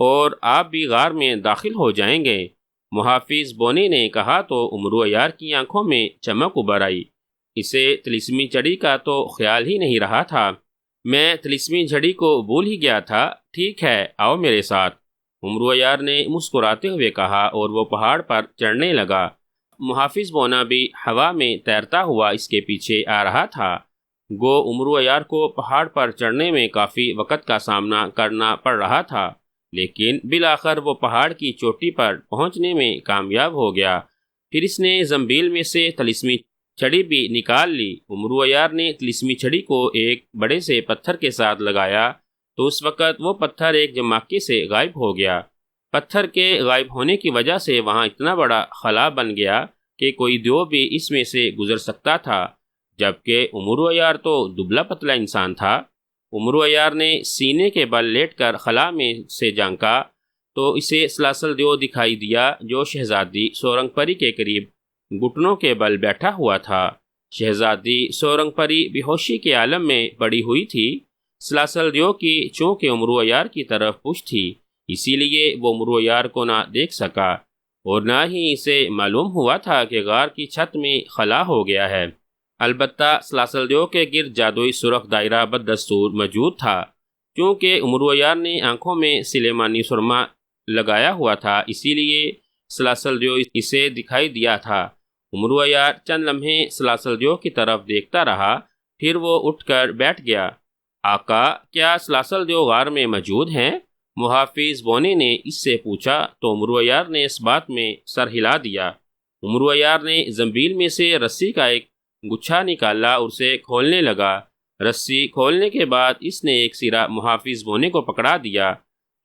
اور آپ بھی غار میں داخل ہو جائیں گے، محافظ بونے نے کہا تو امرو عیار کی آنکھوں میں چمک ابھر آئی۔ اسے طلسمی چھڑی کا تو خیال ہی نہیں رہا تھا، میں طلسمی چھڑی کو بھول ہی گیا تھا۔ ٹھیک ہے، آؤ میرے ساتھ، امرو عیار نے مسکراتے ہوئے کہا اور وہ پہاڑ پر چڑھنے لگا۔ محافظ بونا بھی ہوا میں تیرتا ہوا اس کے پیچھے آ رہا تھا۔ گو امرو عیار کو پہاڑ پر چڑھنے میں کافی وقت کا سامنا کرنا پڑ رہا تھا، لیکن بالآخر وہ پہاڑ کی چوٹی پر پہنچنے میں کامیاب ہو گیا۔ پھر اس نے زنبیل میں سے طلسمی چھڑی بھی نکال لی۔ امرو عیار نے طلسمی چھڑی کو ایک بڑے سے پتھر کے ساتھ لگایا تو اس وقت وہ پتھر ایک جماکے سے غائب ہو گیا۔ پتھر کے غائب ہونے کی وجہ سے وہاں اتنا بڑا خلا بن گیا کہ کوئی دیو بھی اس میں سے گزر سکتا تھا، جبکہ امرو عیار تو دبلا پتلا انسان تھا۔ امرو عیار نے سینے کے بل لیٹ کر خلا میں سے جھانکا تو اسے سلاسل دیو دکھائی دیا جو شہزادی سورنگ پری کے قریب گھٹنوں کے بل بیٹھا ہوا تھا۔ شہزادی سورنگ پری بے ہوشی کے عالم میں پڑی ہوئی تھی۔ سلاسل دیو کی چونکہ امرو عیار کی طرف پشت تھی، اسی لیے وہ امرو عیار کو نہ دیکھ سکا۔ اور نہ ہی اسے معلوم ہوا تھا کہ غار کی چھت میں خلا ہو گیا ہے۔ البتہ سلاسل دیو کے گرد جادوئی سرخ دائرہ بددستور موجود تھا۔ کیونکہ عمرو عیار نے آنکھوں میں سلیمانی سرما لگایا ہوا تھا، اسی لیے سلاسل دیو اسے دکھائی دیا تھا۔ عمرو عیار چند لمحے سلاسل دیو کی طرف دیکھتا رہا، پھر وہ اٹھ کر بیٹھ گیا۔ آقا، کیا سلاسل دیو غار میں موجود ہیں؟ محافظ بونے نے اس سے پوچھا تو عمرو عیار نے اس بات میں سر ہلا دیا۔ عمرو عیار نے زنبیل میں سے رسی کا ایک گچھا نکالا اور اسے کھولنے لگا۔ رسی کھولنے کے بعد اس نے ایک سرا محافظ بونے کو پکڑا دیا۔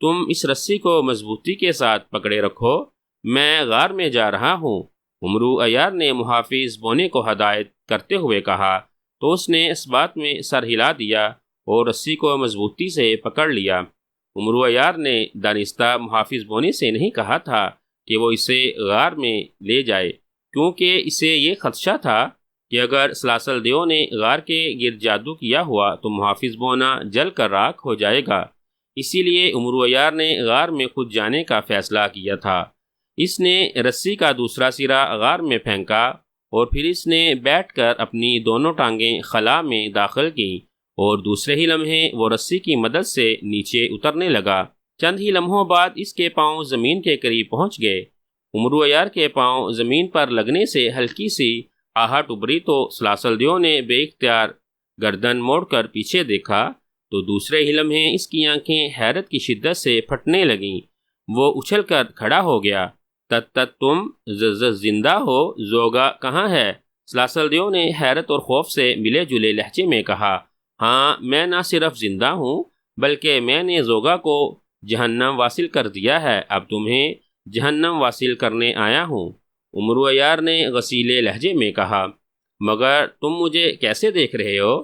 تم اس رسی کو مضبوطی کے ساتھ پکڑے رکھو، میں غار میں جا رہا ہوں۔ عمرو عیار نے محافظ بونے کو ہدایت کرتے ہوئے کہا تو اس نے اس بات میں سر ہلا دیا اور رسی کو مضبوطی سے پکڑ لیا۔ عمرو عیار نے دانستہ محافظ بونے سے نہیں کہا تھا کہ وہ اسے غار میں لے جائے، کیونکہ اسے یہ خدشہ تھا کہ اگر سلاسل دیو نے غار کے گرد جادو کیا ہوا تو محافظ بونا جل کر راکھ ہو جائے گا۔ اسی لیے عمرو عیار نے غار میں خود جانے کا فیصلہ کیا تھا۔ اس نے رسی کا دوسرا سرا غار میں پھینکا اور پھر اس نے بیٹھ کر اپنی دونوں ٹانگیں خلا میں داخل کیں اور دوسرے ہی لمحے وہ رسی کی مدد سے نیچے اترنے لگا۔ چند ہی لمحوں بعد اس کے پاؤں زمین کے قریب پہنچ گئے۔ عمرو عیار کے پاؤں زمین پر لگنے سے ہلکی سی آہٹ ابھری تو سلاسل دیو نے بے اختیار گردن موڑ کر پیچھے دیکھا تو دوسرے ہی لمحے اس کی آنکھیں حیرت کی شدت سے پھٹنے لگیں۔ وہ اچھل کر کھڑا ہو گیا۔ تم زندہ ہو؟ زوگا کہاں ہے؟ سلاسل دیو نے حیرت اور خوف سے ملے جلے لہجے میں کہا۔ ہاں، میں نہ صرف زندہ ہوں بلکہ میں نے زوگا کو جہنم واصل کر دیا ہے، اب تمہیں جہنم واصل کرنے آیا ہوں۔ عمرو عیار نے غصیلے لہجے میں کہا، مگر تم مجھے کیسے دیکھ رہے ہو؟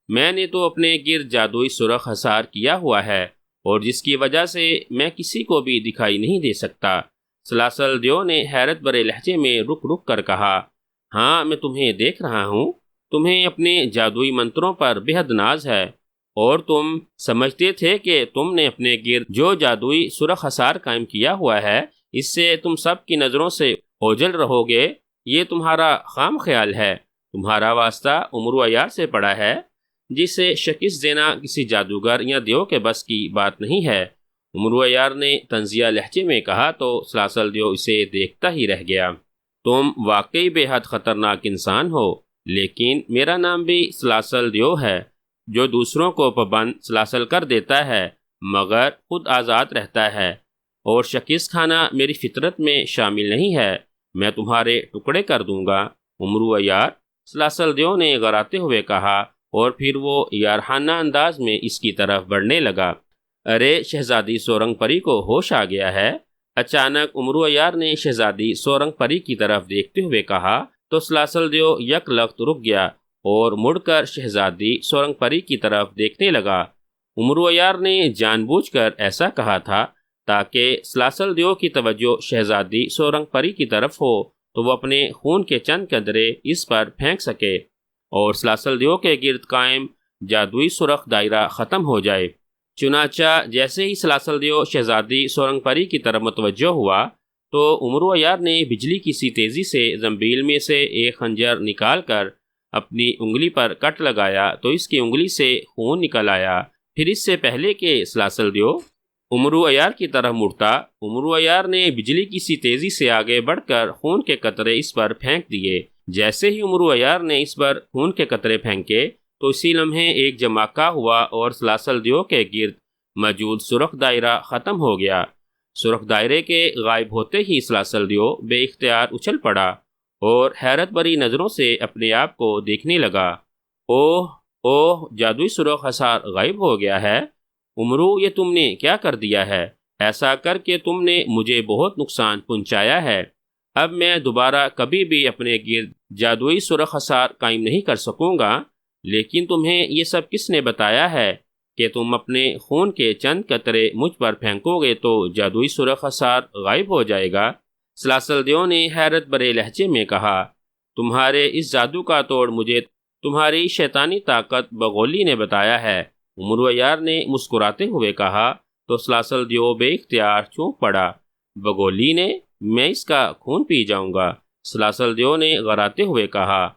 میں نے تو اپنے گرد جادوئی سرخ حصار کیا ہوا ہے اور جس کی وجہ سے میں کسی کو بھی دکھائی نہیں دے سکتا۔ سلاسل دیو نے حیرت بھرے لہجے میں رک رک کر کہا، ہاں میں تمہیں دیکھ رہا ہوں، تمہیں اپنے جادوئی منتروں پر بے حد ناز ہے اور تم سمجھتے تھے کہ تم نے اپنے گرد جو جادوئی سرخ حصار قائم کیا ہوا ہے اس سے تم سب کی نظروں سے اوجھل رہو گے۔ یہ تمہارا خام خیال ہے۔ تمہارا واسطہ عمرو عیار سے پڑا ہے جسے شکست دینا کسی جادوگر یا دیو کے بس کی بات نہیں ہے۔ عمرو عیار نے طنزیہ لہجے میں کہا تو سلاسل دیو اسے دیکھتا ہی رہ گیا۔ تم واقعی بے حد خطرناک انسان ہو، لیکن میرا نام بھی سلاسل دیو ہے، جو دوسروں کو پابند سلاسل کر دیتا ہے مگر خود آزاد رہتا ہے، اور شکست کھانا میری فطرت میں شامل نہیں ہے۔ میں تمہارے ٹکڑے کر دوں گا۔ عمرو عیار، سلاسل دیو نے غراتے ہوئے کہا اور پھر وہ یارحانہ انداز میں اس کی طرف بڑھنے لگا۔ ارے شہزادی سورنگ پری کو ہوش آ گیا ہے؟ اچانک عمرو عیار نے شہزادی سورنگ پری کی طرف دیکھتے ہوئے کہا تو سلاسل دیو یک لخت رک گیا اور مڑ کر شہزادی سورنگ پری کی طرف دیکھنے لگا۔ عمرو عیار نے جان بوجھ کر ایسا کہا تھا تاکہ سلاسل دیو کی توجہ شہزادی سورنگ پری کی طرف ہو تو وہ اپنے خون کے چند قطرے اس پر پھینک سکے اور سلاسل دیو کے گرد قائم جادوئی سرخ دائرہ ختم ہو جائے۔ چنانچہ جیسے ہی سلاسل دیو شہزادی سورنگ پری کی طرف متوجہ ہوا تو عمرو عیار نے بجلی کی سی تیزی سے زنبیل میں سے ایک خنجر نکال کر اپنی انگلی پر کٹ لگایا تو اس کی انگلی سے خون نکل آیا۔ پھر اس سے پہلے کہ سلاسل دیو عمرو عیار کی طرف مڑتا، عمرو عیار نے بجلی کی سی تیزی سے آگے بڑھ کر خون کے قطرے اس پر پھینک دیے۔ جیسے ہی عمرو عیار نے اس پر خون کے قطرے پھینکے تو اسی لمحے ایک جماکہ ہوا اور سلاسل دیو کے گرد موجود سرخ دائرہ ختم ہو گیا۔ سرخ دائرے کے غائب ہوتے ہی سلاسل دیو بے اختیار اچھل پڑا اور حیرت بھری نظروں سے اپنے آپ کو دیکھنے لگا۔ اوہ اوہ، جادوئی سرخ حصار غائب ہو گیا ہے۔ عمرو، یہ تم نے کیا کر دیا ہے؟ ایسا کر کے تم نے مجھے بہت نقصان پہنچایا ہے۔ اب میں دوبارہ کبھی بھی اپنے گرد جادوئی سرخ حصار قائم نہیں کر سکوں گا۔ لیکن تمہیں یہ سب کس نے بتایا ہے کہ تم اپنے خون کے چند قطرے مجھ پر پھینکو گے تو جادوئی سرخ حصار غائب ہو جائے گا؟ سلاسل دیو نے حیرت بھرے لہجے میں کہا، تمہارے اس جادو کا توڑ مجھے تمہاری شیطانی طاقت بغولی نے بتایا ہے۔ عمرو عیار نے مسکراتے ہوئے کہا تو سلاسل دیو بے اختیار چونک پڑا۔ بغولی نے؟ میں اس کا خون پی جاؤں گا۔ سلاسل دیو نے غراتے ہوئے کہا،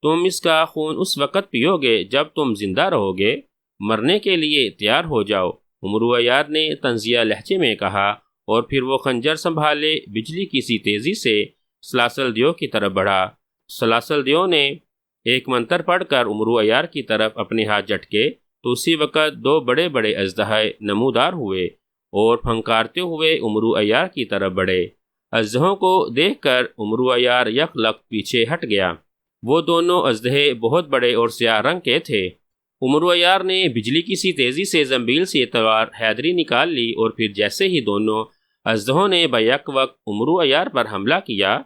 تم اس کا خون اس وقت پیو گے جب تم زندہ رہو گے، مرنے کے لیے تیار ہو جاؤ۔ امرو عیار نے طنزیہ لہجے میں کہا، اور پھر وہ خنجر سنبھالے بجلی کی سی تیزی سے سلاسل دیو کی طرف بڑھا۔ سلاسل دیو نے ایک منتر پڑھ کر امرو عیار کی طرف اپنے ہاتھ جھٹکے تو اسی وقت دو بڑے بڑے اژدہے نمودار ہوئے اور پھنکارتے ہوئے امرو عیار کی طرف بڑھے۔ اژدہوں کو دیکھ کر امرو عیار یک لخت پیچھے ہٹ گیا۔ وہ دونوں اژدہے بہت بڑے اور سیاہ رنگ کے تھے۔ امرو عیار نے بجلی کی سی تیزی سے زنبیل سے تلوار حیدری نکال لی، اور پھر جیسے ہی دونوں اژدہوں نے بیک وقت امرو عیار پر حملہ کیا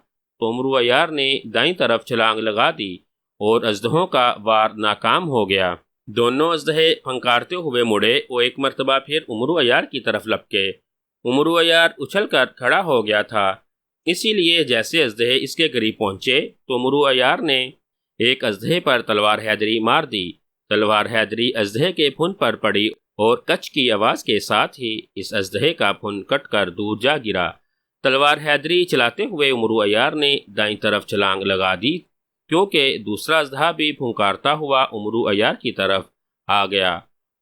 تو امرو عیار نے دائیں طرف چھلانگ لگا دی اور اژدہوں کا وار ناکام ہو گیا۔ دونوں اژدہے پھنکارتے ہوئے مڑے اور ایک مرتبہ پھر امرو عیار کی طرف لپکے۔ امرو عیار اچھل کر کھڑا ہو گیا تھا، اسی لیے جیسے اژدہے اس کے قریب پہنچے تو امرو عیار نے ایک اژدہے پر تلوار حیدری مار دی۔ تلوار حیدری اژدہے کے پھن پر پڑی اور کچ کی آواز کے ساتھ ہی اس اژدہے کا پھن کٹ کر دور جا گرا۔ تلوار حیدری چلاتے ہوئے امرو عیار نے دائیں طرف چھلانگ لگا دی، کیونکہ دوسرا اژدہا بھی پھنکارتا ہوا امرو عیار کی طرف آ گیا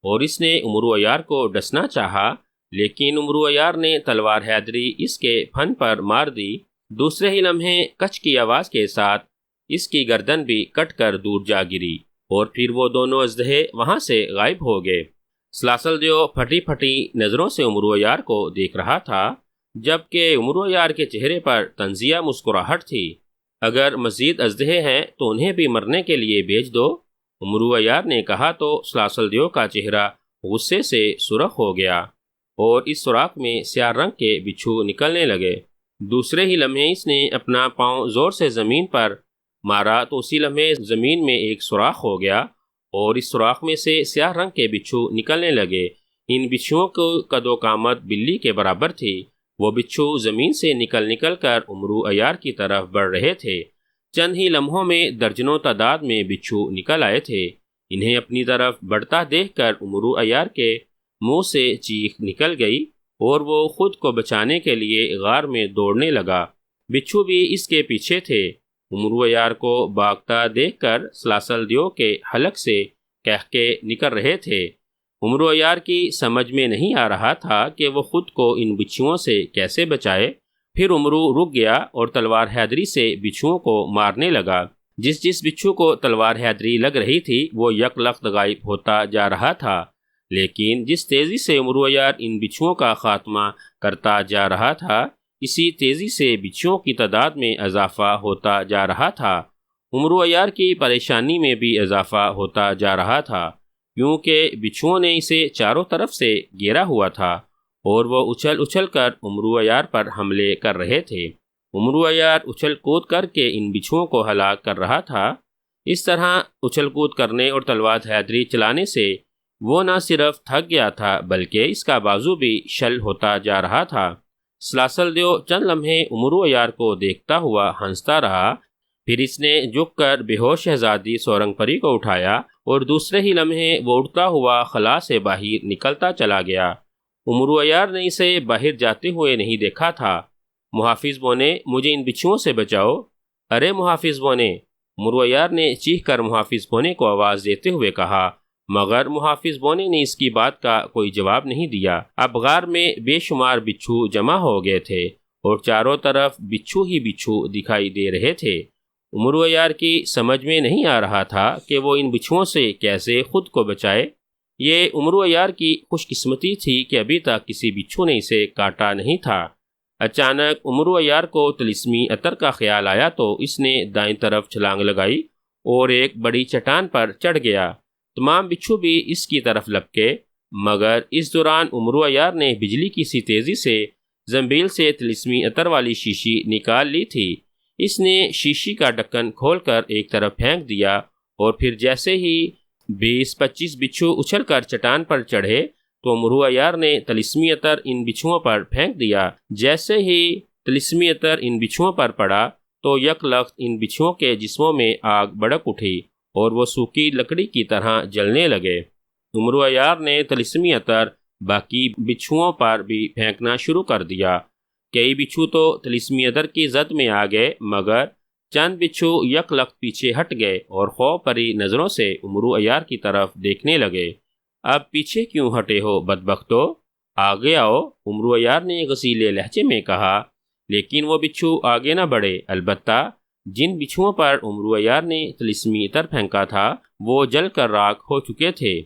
اور اس نے امرو عیار کو ڈسنا چاہا، لیکن امرو عیار نے تلوار حیدری اس کے پھن پر مار دی۔ دوسرے ہی لمحے کچ کی آواز کے ساتھ اس کی گردن بھی کٹ کر دور جا گری اور پھر وہ دونوں اژدہے وہاں سے غائب ہو گئے۔ سلاسل دیو پھٹی پھٹی نظروں سے امرو عیار کو دیکھ رہا تھا، جبکہ امرو عیار کے چہرے پر طنزیہ مسکراہٹ تھی۔ اگر مزید اژدہے ہیں تو انہیں بھی مرنے کے لیے بھیج دو، امرو عیار نے کہا تو سلاسل دیو کا چہرہ غصے سے سرخ ہو گیا اور اس سوراخ میں سیاہ رنگ کے بچھو نکلنے لگے۔ دوسرے ہی لمحے اس نے اپنا پاؤں زور سے زمین پر مارا تو اسی لمحے زمین میں ایک سوراخ ہو گیا اور اس سوراخ میں سے سیاہ رنگ کے بچھو نکلنے لگے۔ ان بچھوؤں کو قد و قامت بلی کے برابر تھی۔ وہ بچھو زمین سے نکل کر امرو عیار کی طرف بڑھ رہے تھے۔ چند ہی لمحوں میں درجنوں تعداد میں بچھو نکل آئے تھے۔ انہیں اپنی طرف بڑھتا دیکھ کر امرو عیار کے منہ سے چیخ نکل گئی اور وہ خود کو بچانے کے لیے غار میں دوڑنے لگا۔ بچھو بھی اس کے پیچھے تھے۔ امرو عیار کو بھاگتا دیکھ کر سلاسل دیو کے حلق سے قہقہے نکل رہے تھے۔ امرو عیار کی سمجھ میں نہیں آ رہا تھا کہ وہ خود کو ان بچھوؤں سے کیسے بچائے۔ پھر امرو رک گیا اور تلوار حیدری سے بچھوؤں کو مارنے لگا۔ جس بچھو کو تلوار حیدری لگ رہی تھی وہ یک لخت غائب ہوتا جا رہا تھا، لیکن جس تیزی سے امرو عیار ان بچھوؤں کا خاتمہ کرتا جا رہا تھا، اسی تیزی سے بچھوؤں کی تعداد میں اضافہ ہوتا جا رہا تھا۔ امرو عیار کی پریشانی میں بھی اضافہ ہوتا جا رہا تھا، کیونکہ بچھوؤں نے اسے چاروں طرف سے گھیرا ہوا تھا اور وہ اچھل کر امرو عیار پر حملے کر رہے تھے۔ امرو عیار اچھل کود کر کے ان بچھوؤں کو ہلاک کر رہا تھا۔ اس طرح اچھل کود کرنے اور تلوار حیدری چلانے سے وہ نہ صرف تھک گیا تھا بلکہ اس کا بازو بھی شل ہوتا جا رہا تھا۔ سلاسل دیو چند لمحے امرو عیار کو دیکھتا ہوا ہنستا رہا، پھر اس نے جھک کر بے ہوش شہزادی سورنگ پری کو اٹھایا اور دوسرے ہی لمحے وہ اڑتا ہوا خلا سے باہر نکلتا چلا گیا۔ امرو عیار نے اسے باہر جاتے ہوئے نہیں دیکھا تھا۔ محافظ بونے، مجھے ان بچھوؤں سے بچاؤ۔ ارے محافظ بونے، امرو عیار نے چیخ کر محافظ بونے کو آواز دیتے ہوئے کہا، مگر محافظ بونے نے اس کی بات کا کوئی جواب نہیں دیا۔ اب غار میں بے شمار بچھو جمع ہو گئے تھے اور چاروں طرف بچھو ہی بچھو دکھائی دے رہے تھے۔ امرو عیار کی سمجھ میں نہیں آ رہا تھا کہ وہ ان بچھوؤں سے کیسے خود کو بچائے۔ یہ امرو عیار کی خوش قسمتی تھی کہ ابھی تک کسی بچھو نے اسے کاٹا نہیں تھا۔ اچانک امرو عیار کو طلسمی عطر کا خیال آیا تو اس نے دائیں طرف چھلانگ لگائی اور ایک بڑی چٹان پر چڑھ گیا۔ تمام بچھو بھی اس کی طرف لپکے، مگر اس دوران امرو عیار نے بجلی کی سی تیزی سے زنبیل سے طلسمی عطر والی شیشی نکال لی تھی۔ اس نے شیشی کا ڈھکن کھول کر ایک طرف پھینک دیا اور پھر جیسے ہی 20-25 بچھو اچھل کر چٹان پر چڑھے تو امرو عیار نے طلسمی عطر ان بچھوؤں پر پھینک دیا۔ جیسے ہی طلسمی عطر ان بچھوؤں پر پڑا تو یک لخت ان بچھوؤں کے جسموں میں آگ بھڑک اٹھی اور وہ سوکھی لکڑی کی طرح جلنے لگے۔ امرو عیار نے طلسمی عطر باقی بچھوؤں پر بھی پھینکنا شروع کر دیا۔ کئی بچھو تو طلسمی ادر کی زد میں آ گئے، مگر چند بچھو یک لخت پیچھے ہٹ گئے اور خوف بھری نظروں سے امرو عیار کی طرف دیکھنے لگے۔ اب پیچھے کیوں ہٹے ہو بدبختو؟ آگے آؤ، امرو عیار نے غصیلے لہجے میں کہا، لیکن وہ بچھو آگے نہ بڑھے۔ البتہ جن بچھوؤں پر امرو عیار نے طلسمی عطر پھینکا تھا وہ جل کر راکھ ہو چکے تھے۔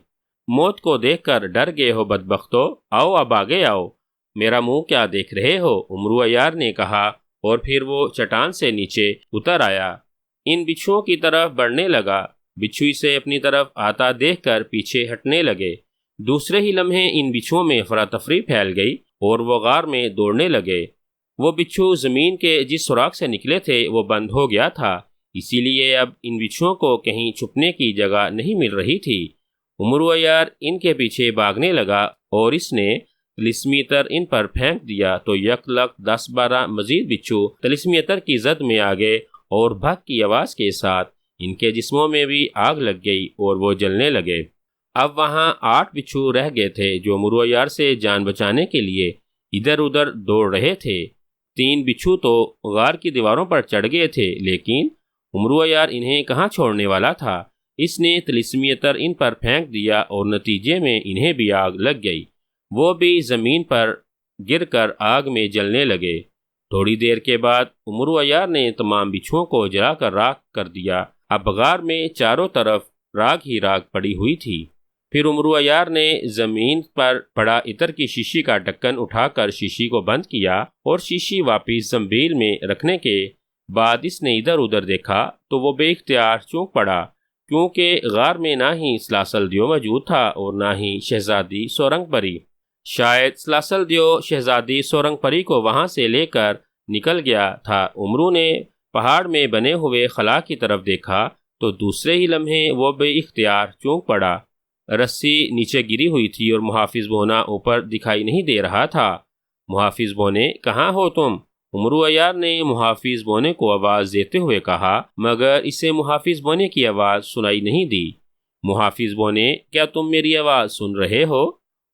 موت کو دیکھ کر ڈر گئے ہو بدبختو؟ آؤ اب آگے آؤ، میرا منہ کیا دیکھ رہے ہو؟ امرو عیار نے کہا، اور پھر وہ چٹان سے نیچے اتر آیا۔ ان بچھوؤں کی طرف بڑھنے لگا۔ بچھو اسے اپنی طرف آتا دیکھ کر پیچھے ہٹنے لگے۔ دوسرے ہی لمحے ان بچھوؤں میں افراتفری پھیل گئی اور وہ غار میں دوڑنے لگے۔ وہ بچھو زمین کے جس سوراخ سے نکلے تھے وہ بند ہو گیا تھا، اسی لیے اب ان بچھوؤں کو کہیں چھپنے کی جگہ نہیں مل رہی تھی۔ امرو عیار ان کے پیچھے بھاگنے لگا اور اس نے طلسمی عطر ان پر پھینک دیا تو یک لخت 10-12 مزید بچھو طلسمی عطر کی زد میں آ گئے اور بھگ کی آواز کے ساتھ ان کے جسموں میں بھی آگ لگ گئی اور وہ جلنے لگے۔ اب وہاں 8 بچھو رہ گئے تھے جو امرو عیار سے جان بچانے کے لیے ادھر ادھر دوڑ رہے تھے۔ 3 بچھو تو غار کی دیواروں پر چڑھ گئے تھے، لیکن امرو عیار انہیں کہاں چھوڑنے والا تھا۔ اس نے طلسمی عطر ان پر پھینک دیا اور نتیجے میں انہیں بھی آگ لگ گئی۔ وہ بھی زمین پر گر کر آگ میں جلنے لگے۔ تھوڑی دیر کے بعد امرو عیار نے تمام بچھوؤں کو جلا کر راکھ کر دیا۔ اب غار میں چاروں طرف راکھ ہی راکھ پڑی ہوئی تھی۔ پھر امرو عیار نے زمین پر پڑا عطر کی شیشی کا ڈھکن اٹھا کر شیشی کو بند کیا اور شیشی واپس زنبیل میں رکھنے کے بعد اس نے ادھر ادھر دیکھا تو وہ بے اختیار چونک پڑا، کیونکہ غار میں نہ ہی سلاسل دیو موجود تھا اور نہ ہی شہزادی سورنگ پری۔ شاید سلاسل دیو شہزادی سورنگ پری کو وہاں سے لے کر نکل گیا تھا۔ امرو نے پہاڑ میں بنے ہوئے خلا کی طرف دیکھا تو دوسرے ہی لمحے وہ بے اختیار چونک پڑا۔ رسی نیچے گری ہوئی تھی اور محافظ بونا اوپر دکھائی نہیں دے رہا تھا۔ محافظ بونے، کہاں ہو تم؟ امرو عیار نے محافظ بونے کو آواز دیتے ہوئے کہا، مگر اسے محافظ بونے کی آواز سنائی نہیں دی۔ محافظ بونے، کیا تم میری آواز سن رہے ہو؟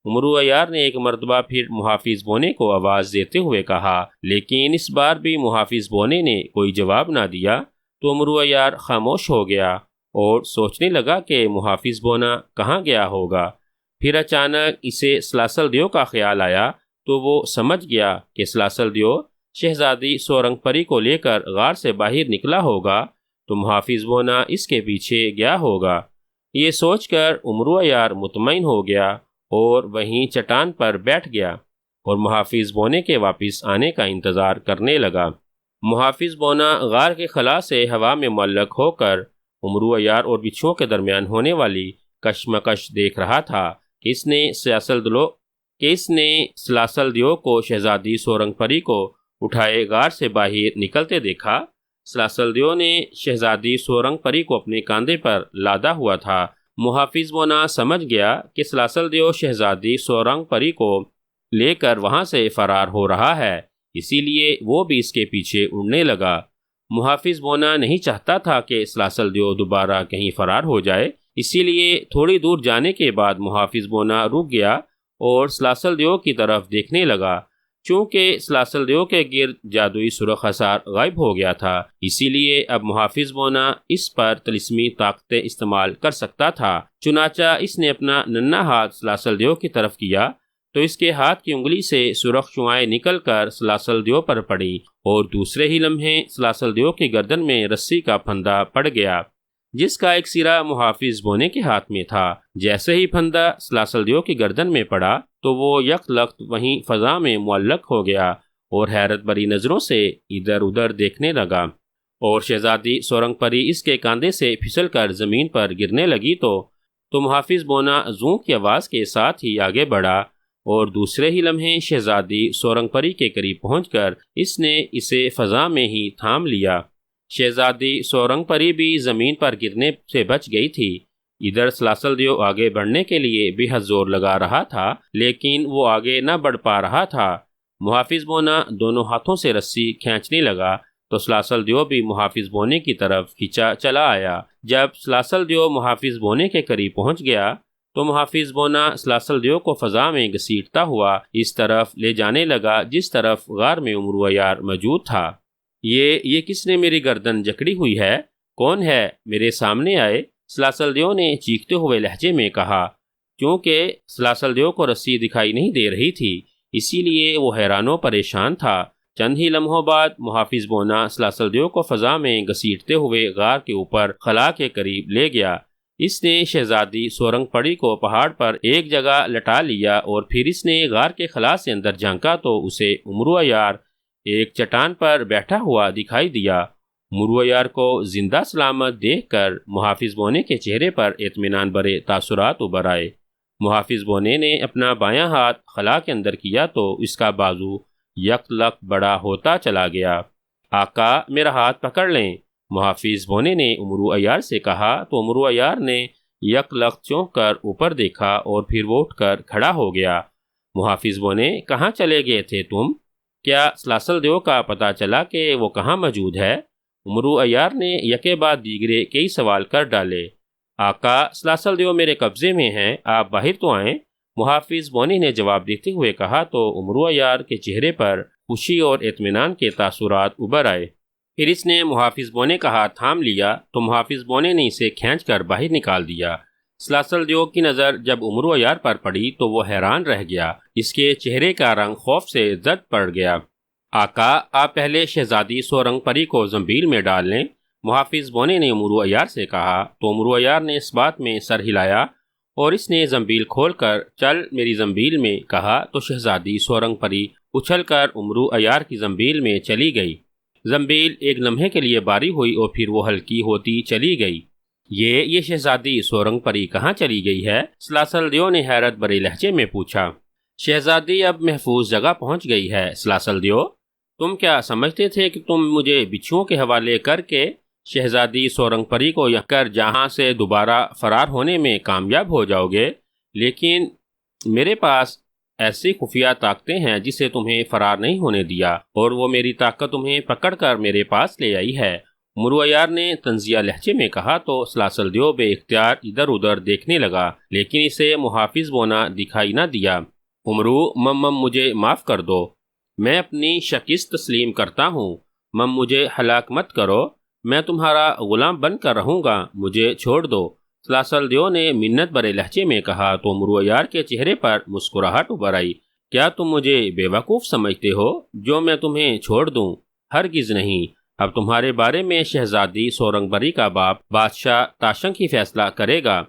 امرو عیار نے ایک مرتبہ پھر محافظ بونے کو آواز دیتے ہوئے کہا، لیکن اس بار بھی محافظ بونے نے کوئی جواب نہ دیا تو امرو عیار خاموش ہو گیا اور سوچنے لگا کہ محافظ بونا کہاں گیا ہوگا۔ پھر اچانک اسے سلاسل دیو کا خیال آیا تو وہ سمجھ گیا کہ سلاسل دیو شہزادی سورنگ پری کو لے کر غار سے باہر نکلا ہوگا تو محافظ بونا اس کے پیچھے گیا ہوگا۔ یہ سوچ کر امرو عیار مطمئن ہو گیا اور وہیں چٹان پر بیٹھ گیا اور محافظ بونے کے واپس آنے کا انتظار کرنے لگا۔ محافظ بونا غار کے خلا سے ہوا میں معلق ہو کر امرو عیار اور بچھوؤں کے درمیان ہونے والی کشمکش دیکھ رہا تھا کہ اس نے سلاسل دیو کو شہزادی سورنگ پری کو اٹھائے غار سے باہر نکلتے دیکھا۔ سلاسل دیو نے شہزادی سورنگ پری کو اپنے کاندھے پر لادا ہوا تھا۔ محافظ بونا سمجھ گیا کہ سلاسل دیو شہزادی سورنگ پری کو لے کر وہاں سے فرار ہو رہا ہے، اسی لیے وہ بھی اس کے پیچھے اڑنے لگا۔ محافظ بونا نہیں چاہتا تھا کہ سلاسل دیو دوبارہ کہیں فرار ہو جائے، اسی لیے تھوڑی دور جانے کے بعد محافظ بونا رک گیا اور سلاسل دیو کی طرف دیکھنے لگا۔ چونکہ سلاسل دیو کے گرد جادوئی سرخ اثار غائب ہو گیا تھا، اسی لیے اب محافظ بونا اس پر طلسمی طاقتیں استعمال کر سکتا تھا۔ چنانچہ اس نے اپنا ننھا ہاتھ سلاسل دیو کی طرف کیا تو اس کے ہاتھ کی انگلی سے سرخ شعاعیں نکل کر سلاسل دیو پر پڑی اور دوسرے ہی لمحے سلاسل دیو کی گردن میں رسی کا پھندا پڑ گیا جس کا ایک سرا محافظ بونے کے ہاتھ میں تھا۔ جیسے ہی پھندا سلاسل دیو کی گردن میں پڑا تو وہ یک لخت وہیں فضا میں معلق ہو گیا اور حیرت بھری نظروں سے ادھر ادھر دیکھنے لگا، اور شہزادی سورنگ پری اس کے کاندھے سے پھسل کر زمین پر گرنے لگی تو محافظ بونا زوں کی آواز کے ساتھ ہی آگے بڑھا اور دوسرے ہی لمحے شہزادی سورنگ پری کے قریب پہنچ کر اس نے اسے فضا میں ہی تھام لیا۔ شہزادی سورنگ پری بھی زمین پر گرنے سے بچ گئی تھی۔ ادھر سلاسل دیو آگے بڑھنے کے لیے بے حد زور لگا رہا تھا، لیکن وہ آگے نہ بڑھ پا رہا تھا۔ محافظ بونا دونوں ہاتھوں سے رسی کھینچنے لگا تو سلاسل دیو بھی محافظ بونے کی طرف کھینچا چلا آیا۔ جب سلاسل دیو محافظ بونے کے قریب پہنچ گیا تو محافظ بونا سلاسل دیو کو فضا میں گھسیٹتا ہوا اس طرف لے جانے لگا جس طرف غار میں عمرو عیار موجود تھا۔ یہ کس نے میری گردن جکڑی ہوئی ہے؟ کون ہے؟ میرے سامنے آئے، سلاسل دیو نے چیختے ہوئے لہجے میں کہا۔ کیونکہ سلاسل دیو کو رسی دکھائی نہیں دے رہی تھی، اسی لیے وہ حیران و پریشان تھا۔ چند ہی لمحوں بعد محافظ بونا سلاسل دیو کو فضا میں گھسیٹتے ہوئے غار کے اوپر خلا کے قریب لے گیا۔ اس نے شہزادی سورنگ پڑی کو پہاڑ پر ایک جگہ لٹا لیا اور پھر اس نے غار کے خلا سے اندر جھانکا تو اسے عمرو عیار ایک چٹان پر بیٹھا ہوا دکھائی دیا۔ عمرو عیار کو زندہ سلامت دیکھ کر محافظ بونے کے چہرے پر اطمینان بھرے تاثرات ابھر آئے۔ محافظ بونے نے اپنا بایاں ہاتھ خلا کے اندر کیا تو اس کا بازو یک لک بڑا ہوتا چلا گیا۔ آقا میرا ہاتھ پکڑ لیں، محافظ بونے نے عمرو عیار سے کہا تو عمرو عیار نے یک لک چونک کر اوپر دیکھا اور پھر وہ اٹھ کر کھڑا ہو گیا۔ محافظ بونے کہاں چلے گئے تھے تم؟ کیا سلاسل دیو کا پتہ چلا کہ وہ کہاں موجود ہے؟ عمرو عیار نے یکے بعد دیگرے کئی سوال کر ڈالے۔ آقا سلاسل دیو میرے قبضے میں ہیں، آپ باہر تو آئیں، محافظ بونی نے جواب دیتے ہوئے کہا تو عمرو عیار کے چہرے پر خوشی اور اطمینان کے تاثرات ابھر آئے۔ پھر اس نے محافظ بونے کا ہاتھ تھام لیا تو محافظ بونے نے اسے کھینچ کر باہر نکال دیا۔ سلاسل دیو کی نظر جب عمرو عیار پر پڑی تو وہ حیران رہ گیا، اس کے چہرے کا رنگ خوف سے زرد پڑ گیا۔ آقا آپ پہلے شہزادی سورنگ پری کو زنبیل میں ڈال لیں، محافظ بونے نے عمرو عیار سے کہا تو عمرو عیار نے اس بات میں سر ہلایا اور اس نے زنبیل کھول کر چل میری زنبیل میں کہا تو شہزادی سورنگ پری اچھل کر عمرو عیار کی زنبیل میں چلی گئی۔ زنبیل ایک لمحے کے لیے باری ہوئی اور پھر وہ ہلکی ہوتی چلی گئی۔ یہ شہزادی سورنگ پری کہاں چلی گئی ہے؟ سلاسل دیو نے حیرت بھرے لہجے میں پوچھا۔ شہزادی اب محفوظ جگہ پہنچ گئی ہے سلاسل دیو۔ تم کیا سمجھتے تھے کہ تم مجھے بچھوؤں کے حوالے کر کے شہزادی سورنگ پری کو یہ کر جہاں سے دوبارہ فرار ہونے میں کامیاب ہو جاؤ گے؟ لیکن میرے پاس ایسی خفیہ طاقتیں ہیں جسے تمہیں فرار نہیں ہونے دیا اور وہ میری طاقت تمہیں پکڑ کر میرے پاس لے آئی ہے، عمرو عیار نے طنزیہ لہجے میں کہا تو سلاسل دیو بے اختیار ادھر ادھر دیکھنے لگا لیکن اسے محافظ بونا دکھائی نہ دیا۔ عمرو مجھے معاف کر دو، میں اپنی شکست تسلیم کرتا ہوں، مجھے ہلاک مت کرو، میں تمہارا غلام بن کر رہوں گا، مجھے چھوڑ دو، سلاسل دیو نے منت بھرے لہجے میں کہا تو عمرو عیار کے چہرے پر مسکراہٹ ابھر آئی۔ کیا تم مجھے بے وقوف سمجھتے ہو جو میں تمہیں چھوڑ دوں؟ ہرگز نہیں، اب تمہارے بارے میں شہزادی سورنگ پری کا باپ بادشاہ تاشنگ ہی فیصلہ کرے گا،